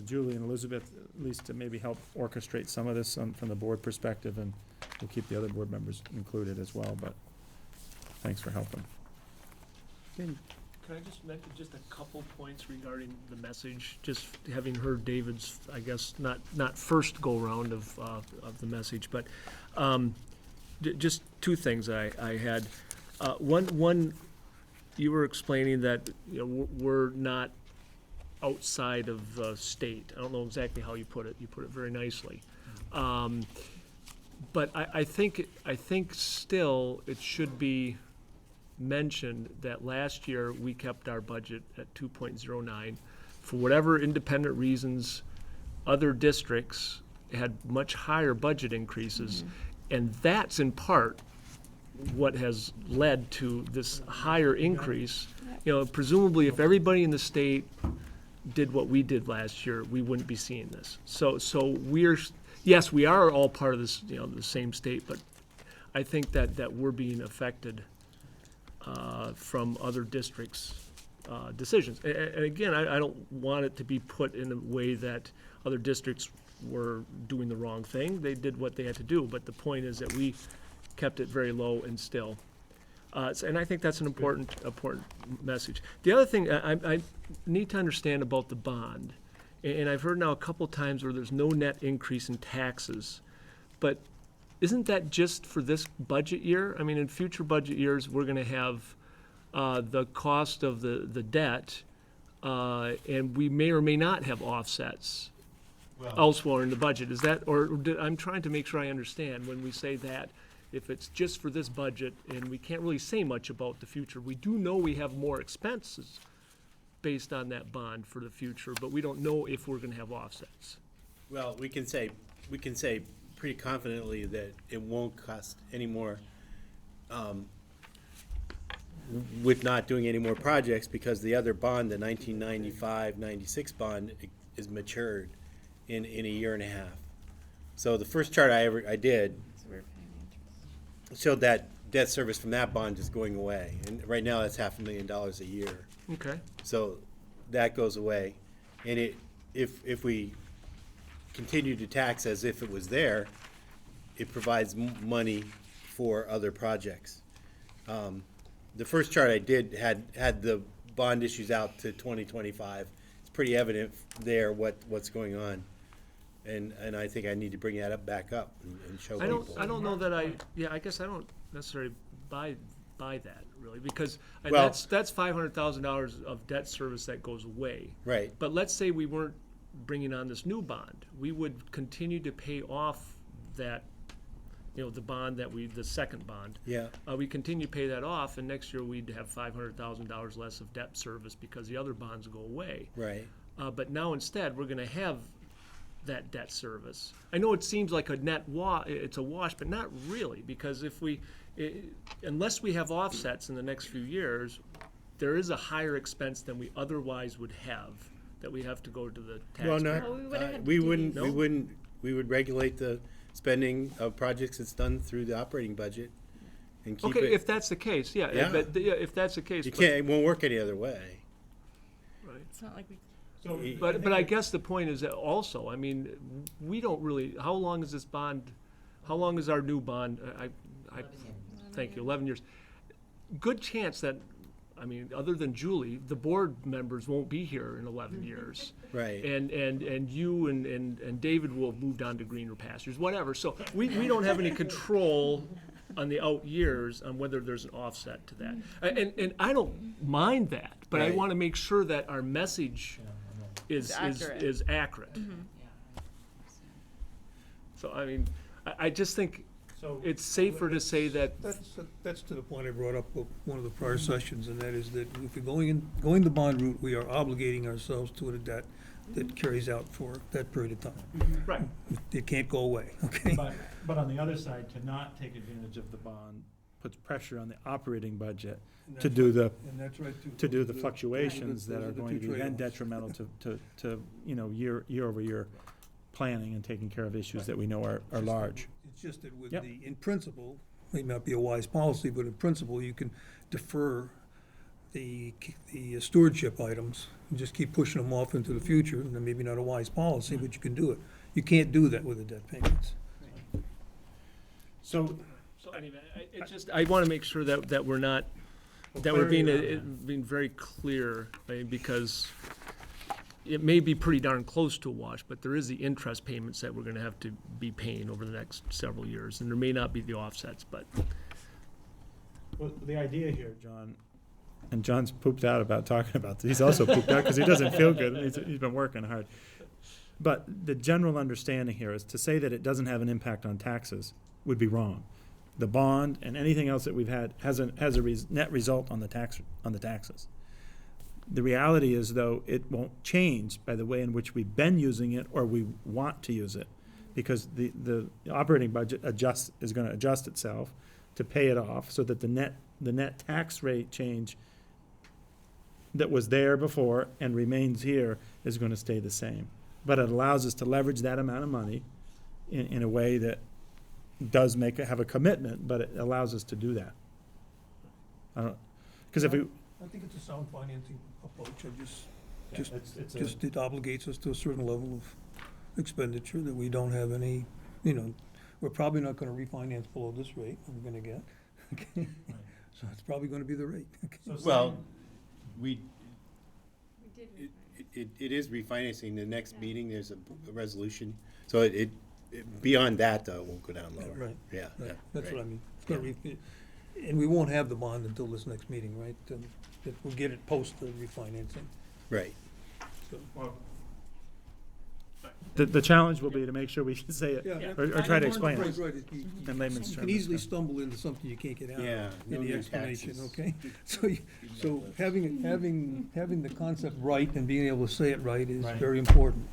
Julie and Elizabeth, at least to maybe help orchestrate some of this from the board perspective, and we'll keep the other board members included as well, but thanks for helping. Good. Can I just mention just a couple points regarding the message, just having heard David's, I guess, not first go-round of the message, but just two things I had. One, you were explaining that, we're not outside of the state. I don't know exactly how you put it. You put it very nicely. But I think still it should be mentioned that last year we kept our budget at 2.09. For whatever independent reasons, other districts had much higher budget increases. And that's in part what has led to this higher increase. Presumably if everybody in the state did what we did last year, we wouldn't be seeing this. So yes, we are all part of this, the same state, but I think that we're being affected from other districts' decisions. And again, I don't want it to be put in a way that other districts were doing the wrong thing. They did what they had to do, but the point is that we kept it very low and still. And I think that's an important message. The other thing I need to understand about the bond, and I've heard now a couple times where there's no net increase in taxes, but isn't that just for this budget year? I mean, in future budget years, we're gonna have the cost of the debt, and we may or may not have offsets elsewhere in the budget. Is that, I'm trying to make sure I understand when we say that, if it's just for this budget, and we can't really say much about the future. We do know we have more expenses based on that bond for the future, but we don't know if we're gonna have offsets. Well, we can say pretty confidently that it won't cost any more, with not doing any more projects, because the other bond, the 1995-96 bond, is matured in a year and a half. So the first chart I did showed that debt service from that bond is going away, and right now that's $500,000 a year. Okay. So that goes away, and if we continue to tax as if it was there, it provides money for other projects. The first chart I did had the bond issues out to 2025. It's pretty evident there what's going on, and I think I need to bring that back up and show people. I don't know that I guess I don't necessarily buy that really, because Well- that's $500,000 of debt service that goes away. Right. But let's say we weren't bringing on this new bond, we would continue to pay off that, the bond the second bond. Yeah. We continue to pay that off, and next year we'd have $500,000 less of debt service because the other bonds go away. Right. But now instead, we're gonna have that debt service. I know it seems like a net it's a wash, but not really, because unless we have offsets in the next few years, there is a higher expense than we otherwise would have, that we have to go to the taxpayer. Well, Well, we would've had we to wouldn't, No? we would regulate the spending of projects that's done through the operating budget and keep Okay, it. if that's the case, yeah, Yeah. if that's the case. You but- can't, it won't work any other way. right. It's not like we. But I guess the point is that also, I mean, we don't really, how long is this bond, How long is our new bond? Thank you, 11 years. Good chance that, I mean, other than Julie, the board members won't be here in 11 years. Right. And you and David will have moved on to greener pastures, whatever. So we don't have any control on the out years on whether there's an offset to that. And I don't mind that, but I Right. want to make sure that our message is accurate. So, I mean, I just think So it's safer to say that, That's to the point I brought up with one of the prior sessions, and that is that if we're going the bond route, we are obligating ourselves to a debt that carries out for that period of time. right, It can't go away, okay? But on the other side, to not take advantage of the bond puts pressure on the operating budget And to that's do right- the, And that's right, too. to do the Those are fluctuations that those are the going to two be then trade-offs. detrimental to, you know, year over year planning and taking care of issues that we know are large. It's just that with Yep. in principle, may not be a wise policy, but in principle, you can defer the stewardship items and just keep pushing them off into the future, and then maybe not a wise policy, but you can do it. You can't do that with the debt payments. So, anyway, it's just, I want to make sure that we're not, that we're being very clear, I mean, because it may be pretty darn close to a wash, but there is the interest payments that we're gonna have to be paying over the next several years, and there may not be the offsets, but. well, the idea here, John, and John's pooped out about talking about this, he's also pooped out because he doesn't feel good, and he's been working hard. But the general understanding here is to say that it doesn't have an impact on taxes would be wrong. The bond and anything else that we've had has a net result on the taxes. The reality is, though, it won't change by the way in which we've been using it or we want to use it, because the operating budget is gonna adjust itself to pay it off, so that the net tax rate change that was there before and remains here is gonna stay the same. But it allows us to leverage that amount of money in a way that does have a commitment, but it allows us to do that. I don't, because if we, I think it's a sound financing approach. it's Just it obligates us to a certain level of expenditure that we don't have any, you know, we're probably not gonna refinance below this rate we're gonna get. Okay, so it's probably gonna be the rate. Okay. Well, it is refinancing. The next meeting, there's a resolution. So beyond that, though, it won't go down lower. Right. Yeah. Right, yeah, that's what I right. mean. It's gonna and we won't have the bond until this next meeting, right? We'll get it post the refinancing. Right. the challenge will be to make sure we can say it, Yeah. or try to explain Right, it right. in layman's You terms. can easily stumble into something you can't get out Yeah, of no in the new explanation, taxes. okay? So having the concept right and being able to say it right is very important.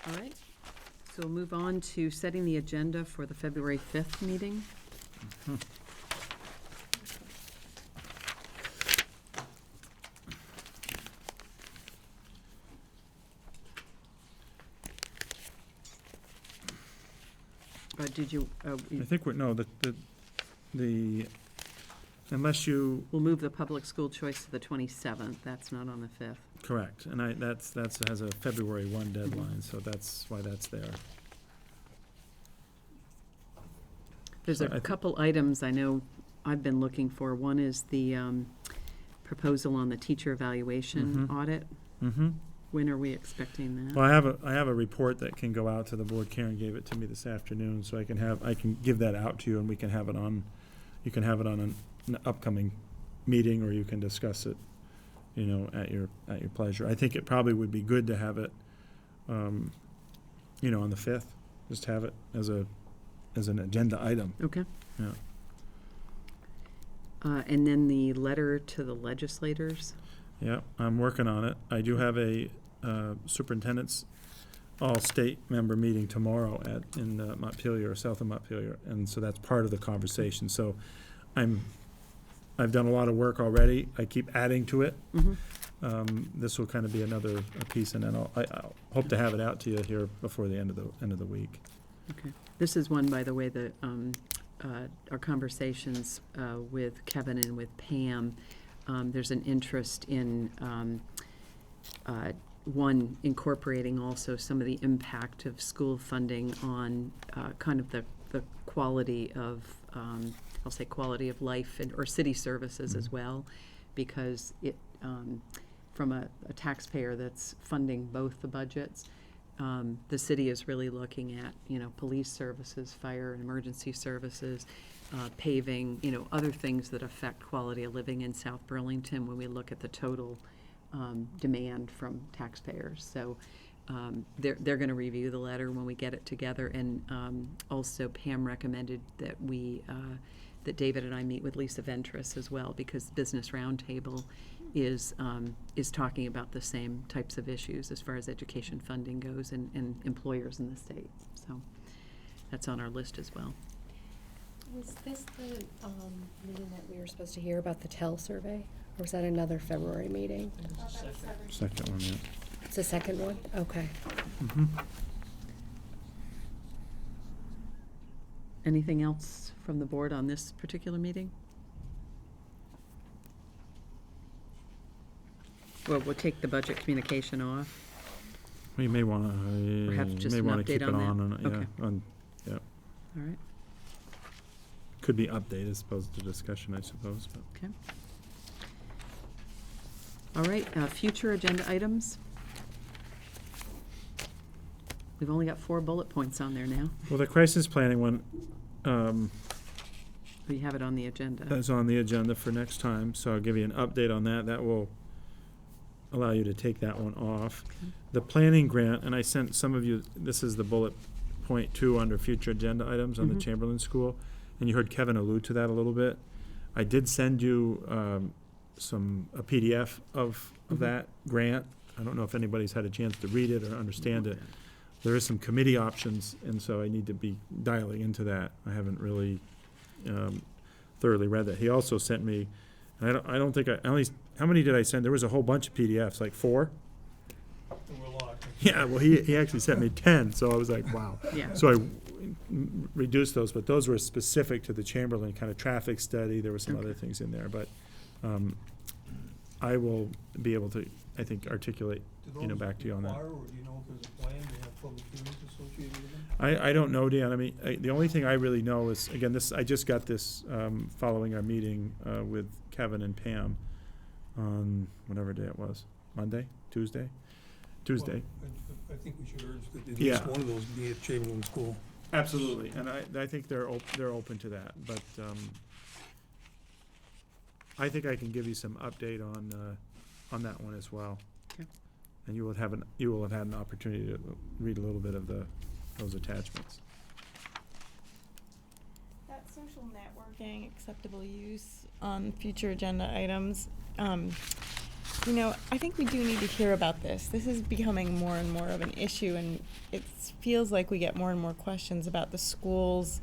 All right, so we'll move on to setting the agenda for the February 5th meeting. Did you, I think unless you, we'll move the public school choice to the 27th, that's not on the 5th. correct, and that's has a February 1 deadline, so that's why that's there. There's So a couple items I know I've been looking for. One is the proposal on the teacher evaluation audit. Mm-hmm. When are we expecting that? Well, I have a report that can go out to the board. Karen gave it to me this afternoon, so I can give that out to you, and we can have it on, you can have it on an upcoming meeting, or you can discuss it, you know, at your pleasure. I think it probably would be good to have it, you know, on the 5th, just have it as an agenda item. Okay. Yeah. And then the letter to the legislators. Yeah, I'm working on it. I do have a superintendent's all-state member meeting tomorrow in Montpelier, south of Montpelier, and so that's part of the conversation. So I've done a lot of work already. I keep adding to it. This will kind of be another piece, and then I'll hope to have it out to you here before the end of the week. Okay. This is one, by the way, that our conversations with Kevin and with Pam, there's an interest in one, incorporating also some of the impact of school funding on kind of the quality of, I'll say quality of life or city services as well, because it, from a taxpayer that's funding both the budgets, the city is really looking at, police services, fire and emergency services, paving, other things that affect quality of living in South Burlington when we look at the total demand from taxpayers. So they're going to review the letter when we get it together. And also Pam recommended that that David and I meet with Lisa Ventris as well, because Business Roundtable is talking about the same types of issues as far as education funding goes and employers in the state. So that's on our list as well. Was this the meeting that we were supposed to hear about the TEL survey? Or was that another February meeting? Second one, yeah. It's the second one? Okay. Anything else from the board on this particular meeting? Well, we'll take the budget communication off. We may want to, Perhaps just an update keep it on that? on, Okay. yeah. All right. Could be update as opposed to discussion, I suppose, but. Okay. All right, future agenda items. We've only got 4 bullet points on there now. Well, the crisis planning one, We have it on the agenda. that's on the agenda for next time, so I'll give you an update on that. That will allow you to take that one off. Okay. The planning grant, and I sent some of you, this is the bullet point 2 under future agenda items on the Mhm. Chamberlain School, and you heard Kevin allude to that a little bit. I did send you a PDF of Mhm. that grant. I don't know if anybody's had a chance to read it or understand it. There is some committee options, and so I need to be dialing into that. I haven't really thoroughly read that. He also sent me, and I don't think at least, how many did I send? There was a whole bunch of PDFs, like 4? There were a lot. Yeah, well, he actually sent me 10, so I was like, wow. Yeah. So I reduced those, but those were specific to the Chamberlain kind of traffic study. There were some Okay. other things in there, but I will be able to, I think, articulate, back to you on that. Or do you know if there's a plan to have public hearings associated with them? I don't know, Dan. I mean, the only thing I really know is, again, I just got this following our meeting with Kevin and Pam on whatever day it was, Monday, Tuesday? Tuesday. Well, I think we should urge that at Yeah. least one of those be at Chamberlain School. Absolutely, and I think they're open to that, but I think I can give you some update on that one as well. Okay. And you will have had an opportunity to read a little bit of those attachments. That social networking, acceptable use on future agenda items, I think we do need to hear about this. This is becoming more and more of an issue, and it feels like we get more and more questions about the school's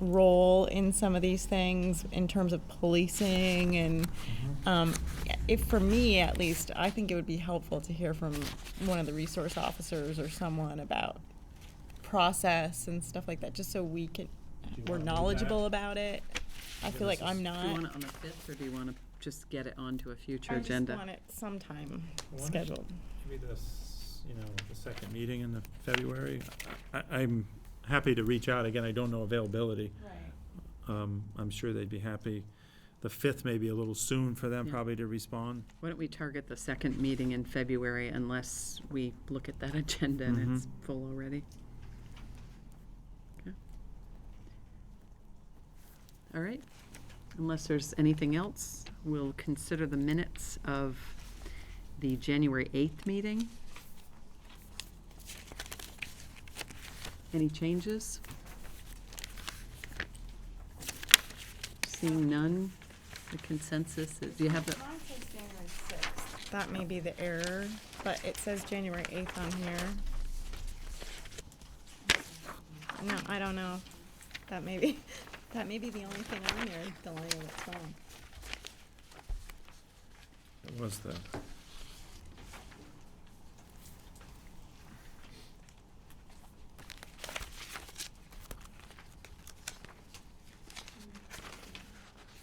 role in some of these things in terms of policing. And if, for me at least, I think it would be helpful to hear from one of the resource officers or someone about process and stuff like that, just so we're wanna do knowledgeable about it. I feel like I'm not. Do you want it on the 5th, or do you want to just get it onto a future I just agenda? want it sometime Well, scheduled. Maybe the second meeting in February. I'm happy to reach out. Again, I don't know availability. Right. I'm sure they'd be happy. The 5th may be a little soon for them Yeah. probably to respond. Why don't we target the second meeting in February unless we look at that agenda and it's full already? Okay. All right. Unless there's anything else, we'll consider the minutes of the January 8th meeting. Any changes? Seeing none, the consensus is, do you have the, Mine says January 6th. That may be the error, but it says January 8th on here. No, I don't know. That may be the only thing on here, Delaney, that's wrong. It was the,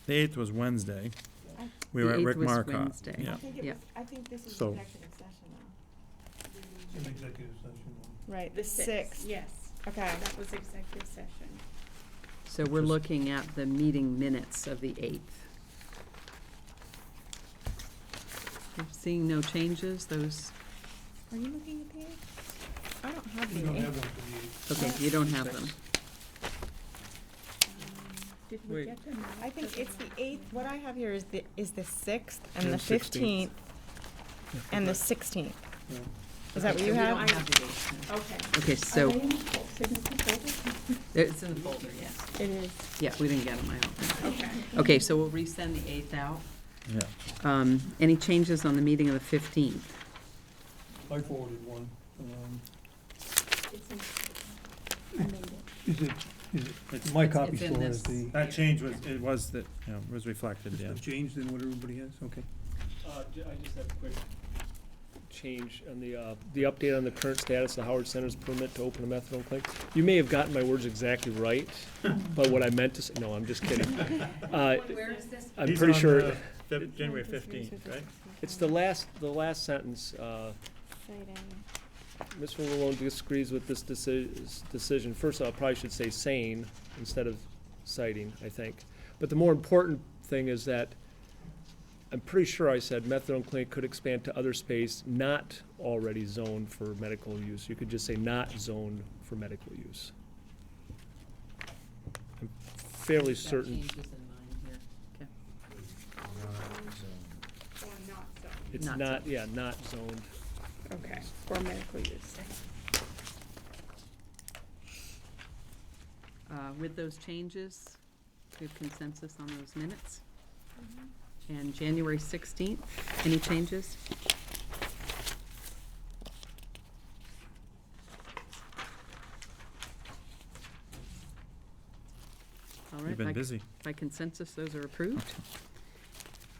the 8th was Wednesday. We were The at 8th Rick was Marcotte. Wednesday. Yeah. I think Yeah. I think this is So- executive session on executive session. Right, the sixth. Yes, Okay. that was executive session. So we're looking at the meeting minutes of the 8th. Seeing no changes, those, Are you looking at the eighth? I don't have We the don't have eighth. one for the 8th. okay, you don't have them. Did we Wait. get them? I think it's the eighth. What I have here is the sixth and June the 16th. 15th and the 16th. Yeah. Is that what So you we have? don't have the dates, no. Okay. Okay, so, Are they in the signature folder? it's in the folder, yes. It is, Yeah, we didn't get them, I don't think. okay. Okay, so we'll resend the 8th out. Yeah. Any changes on the meeting of the 15th? I forwarded one. It's in, I made it. My It's- copy it's in still has this. the, That change was, it was that, you know, was reflected, it's yeah. been changed in what everybody has, okay. I just have a quick change on the update on the current status of Howard Center's permit to open a methadone clinic. You may have gotten my words exactly right, but what I meant to say, no, I'm just kidding. Where is this? I'm He's pretty on, sure, January 15th, right? it's the last sentence, Mr. Malone disagrees with this decision. First, I probably should say saying instead of citing, I think. But the more important thing is that I'm pretty sure I said methadone clinic could expand to other space not already zoned for medical use. You could just say not zoned for medical use. I'm fairly certain Changes in mine here. Okay. Or not so? it's Not not, yeah, not zoned. Okay, for medical use. With those changes, we have consensus on those minutes. And January 16th, any changes? All right, You've been by- busy. by consensus, those are approved.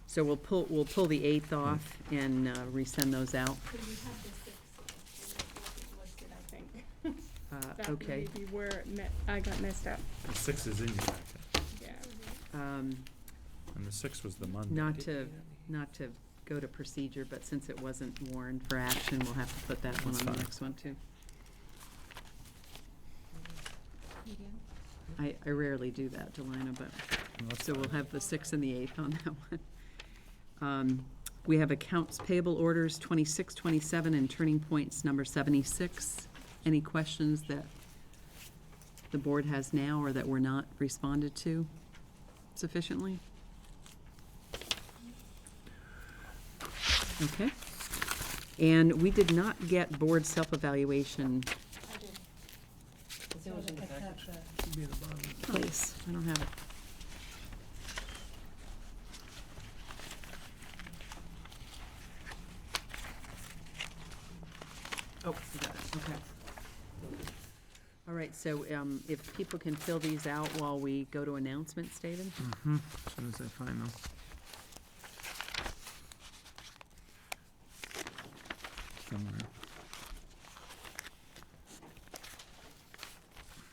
So we'll pull the 8th off and resend those out. So you have the six, and it wasn't listed, I think. That Okay. may be where I got messed up, The 6th is in your packet, yeah. Um, and the 6th was the Monday. Not to go to procedure, but since it wasn't warned for action, we'll have to put that one That's on the fine. next one too. I rarely do that, Delina, but, Well, that's so we'll fine. have the 6th and the 8th on that one. We have accounts payable orders 26, 27, and turning points number 76. Any questions that the board has now or that were not responded to sufficiently? Okay. And we did not get board self-evaluation Should be at the bottom. place. I don't have it. Oh, we got it, okay. All right, so if people can fill these out while we go to announcements, David? Mhm, as soon as I find them. Somewhere.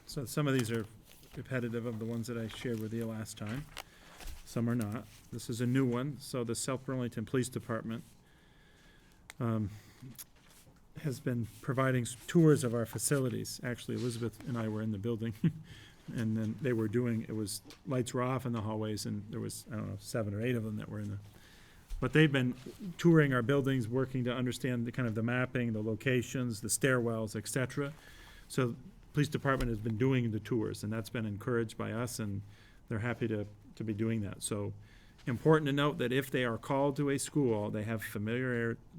So some of these are repetitive of the ones that I shared with you last time. Some are not. This is a new one, so the South Burlington Police Department has been providing tours of our facilities. Actually, Elizabeth and I were in the building, and then they were doing, lights were off in the hallways, and there was, I don't know, 7 or 8 of them that were in the, but they've been touring our buildings, working to understand the kind of the mapping, the locations, the stairwells, et cetera. So, police department has been doing the tours, and that's been encouraged by us, and they're happy to be doing that. So, important to note that if they are called to a school, they have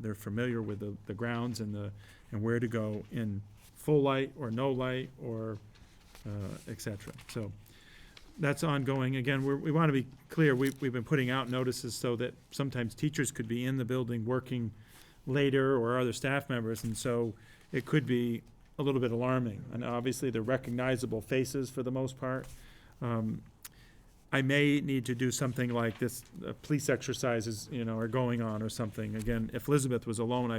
they're familiar with the grounds and where to go in full light or no light or et cetera. So that's ongoing. Again, we want to be clear, we've been putting out notices so that sometimes teachers could be in the building working later or other staff members, and so it could be a little bit alarming. And obviously, they're recognizable faces for the most part. I may need to do something like this, police exercises, are going on or something. Again, if Elizabeth was alone,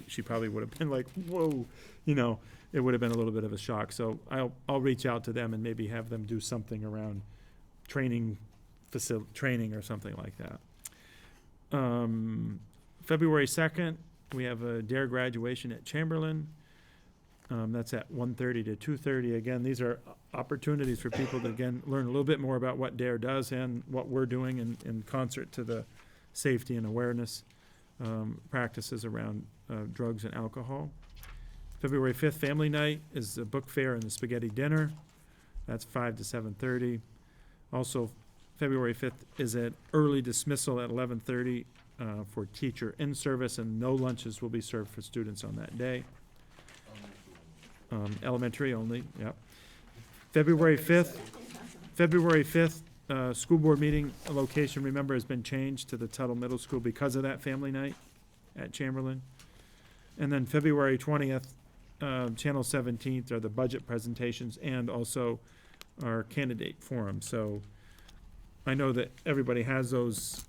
she probably would have been like, whoa, it would have been a little bit of a shock. So I'll reach out to them and maybe have them do something around training or something like that. February 2nd, we have a DARE graduation at Chamberlain. That's at 1:30 to 2:30. Again, these are opportunities for people to, again, learn a little bit more about what DARE does and what we're doing in concert to the safety and awareness practices around drugs and alcohol. February 5th, Family Night, is the book fair and the spaghetti dinner. That's 5 to 7:30. Also, February 5th is an early dismissal at 11:30 for teacher in-service, and no lunches will be served for students on that day. Elementary only, yep. February 5th, school board meeting location, remember, has been changed to the Tuttle Middle School because of that family night at Chamberlain. And then February 20th, Channel 17th are the budget presentations and also our candidate forum. So I know that everybody has those,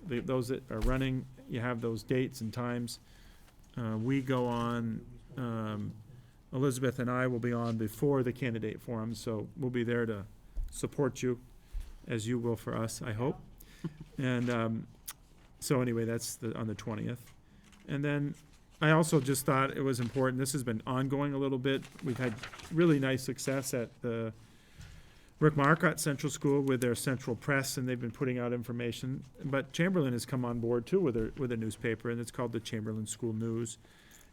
those that are running, you have those dates and times. We go on, Elizabeth and I will be on before the candidate forum, so we'll be there to support you, as you will for us, I hope. And so anyway, that's on the 20th. And then I also just thought it was important, this has been ongoing a little bit. We've had really nice success at the Rick Marcotte Central School with their Central Press, and they've been putting out information. But Chamberlain has come on board too with a newspaper, and it's called the Chamberlain School News.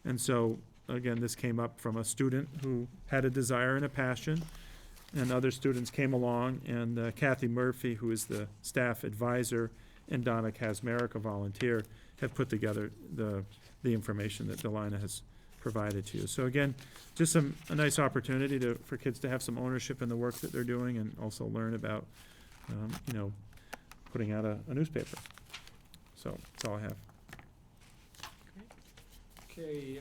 And so, again, this came up from a student who had a desire and a passion, and other students came along, and Kathy Murphy, who is the staff advisor, and Donna Kazmarek, a volunteer, have put together the information that Delina has provided to you. So again, just a nice opportunity for kids to have some ownership in the work that they're doing, and also learn about, putting out a newspaper. So that's all I have. Okay,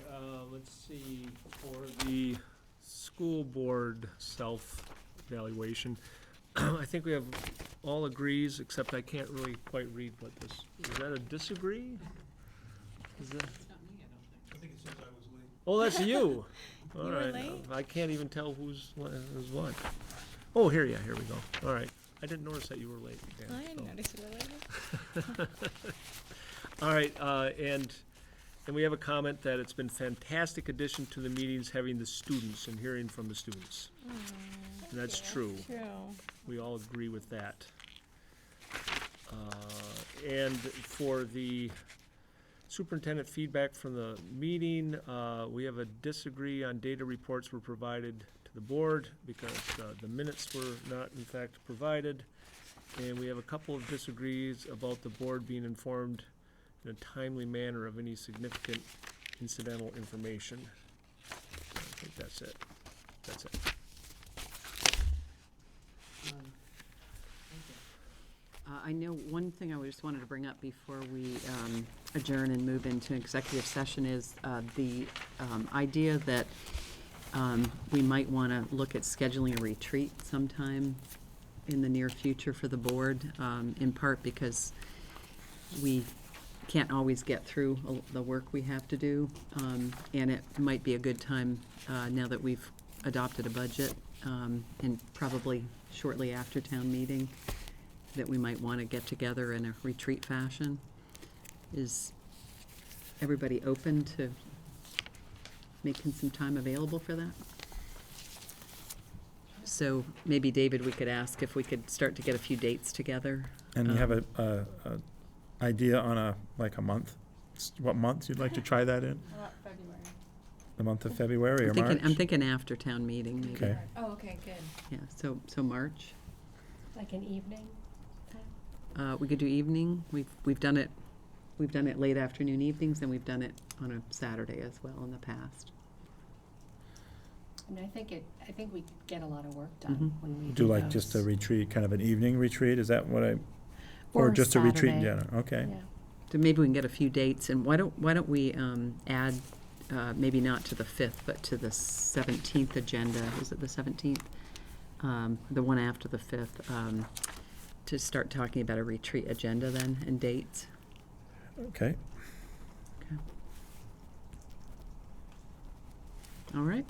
let's see, for the school board self-evaluation, I think we have all agrees, except I can't really quite read what this, is that a disagree? Is that? I think it says I was late. Oh, that's you. All were right. late? I can't even tell who's what. Oh, here we go. All right. I didn't notice that you were late. Dan, I didn't so. notice you were late. All right, and we have a comment that it's been fantastic addition to the meetings, having the students and hearing from the students. And that's true. True. We all agree with that. And for the superintendent feedback from the meeting, we have a disagree on data reports were provided to the board because the minutes were not in fact provided. And we have a couple of disagrees about the board being informed in a timely manner of any significant incidental information. I think that's it. That's it. I know one thing I just wanted to bring up before we adjourn and move into executive session is the idea that we might want to look at scheduling a retreat sometime in the near future for the board, in part because we can't always get through the work we have to do, and it might be a good time now that we've adopted a budget, and probably shortly after town meeting, that we might want to get together in a retreat fashion. Is everybody open to making some time available for that? So maybe, David, we could ask if we could start to get a few dates together. And you have a idea on a month? What month you'd like to try that in? February. The month of February or March? I'm thinking after town meeting, maybe. Okay. Oh, okay, good. Yeah, so March. Like an evening? We could do evening. We've done it late afternoon evenings, and we've done it on a Saturday as well in the past. I mean, I think we get a lot of work done when we Do like just a retreat, kind of an evening retreat? Is that what or just a retreat in Saturday. general? Okay. Yeah. So maybe we can get a few dates, and why don't we add, maybe not to the 5th, but to the 17th agenda, is it the 17th? The one after the 5th, to start talking about a retreat agenda then, and dates. Okay. All right.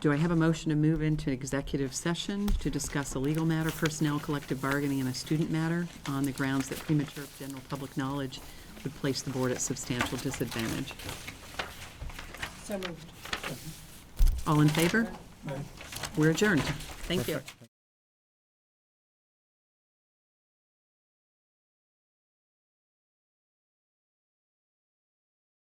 Do I have a motion to move into executive session to discuss a legal matter, personnel, collective bargaining, and a student matter on the grounds that premature general public knowledge would place the board at substantial disadvantage? So moved. All in favor? We're adjourned. Thank you. Perfect.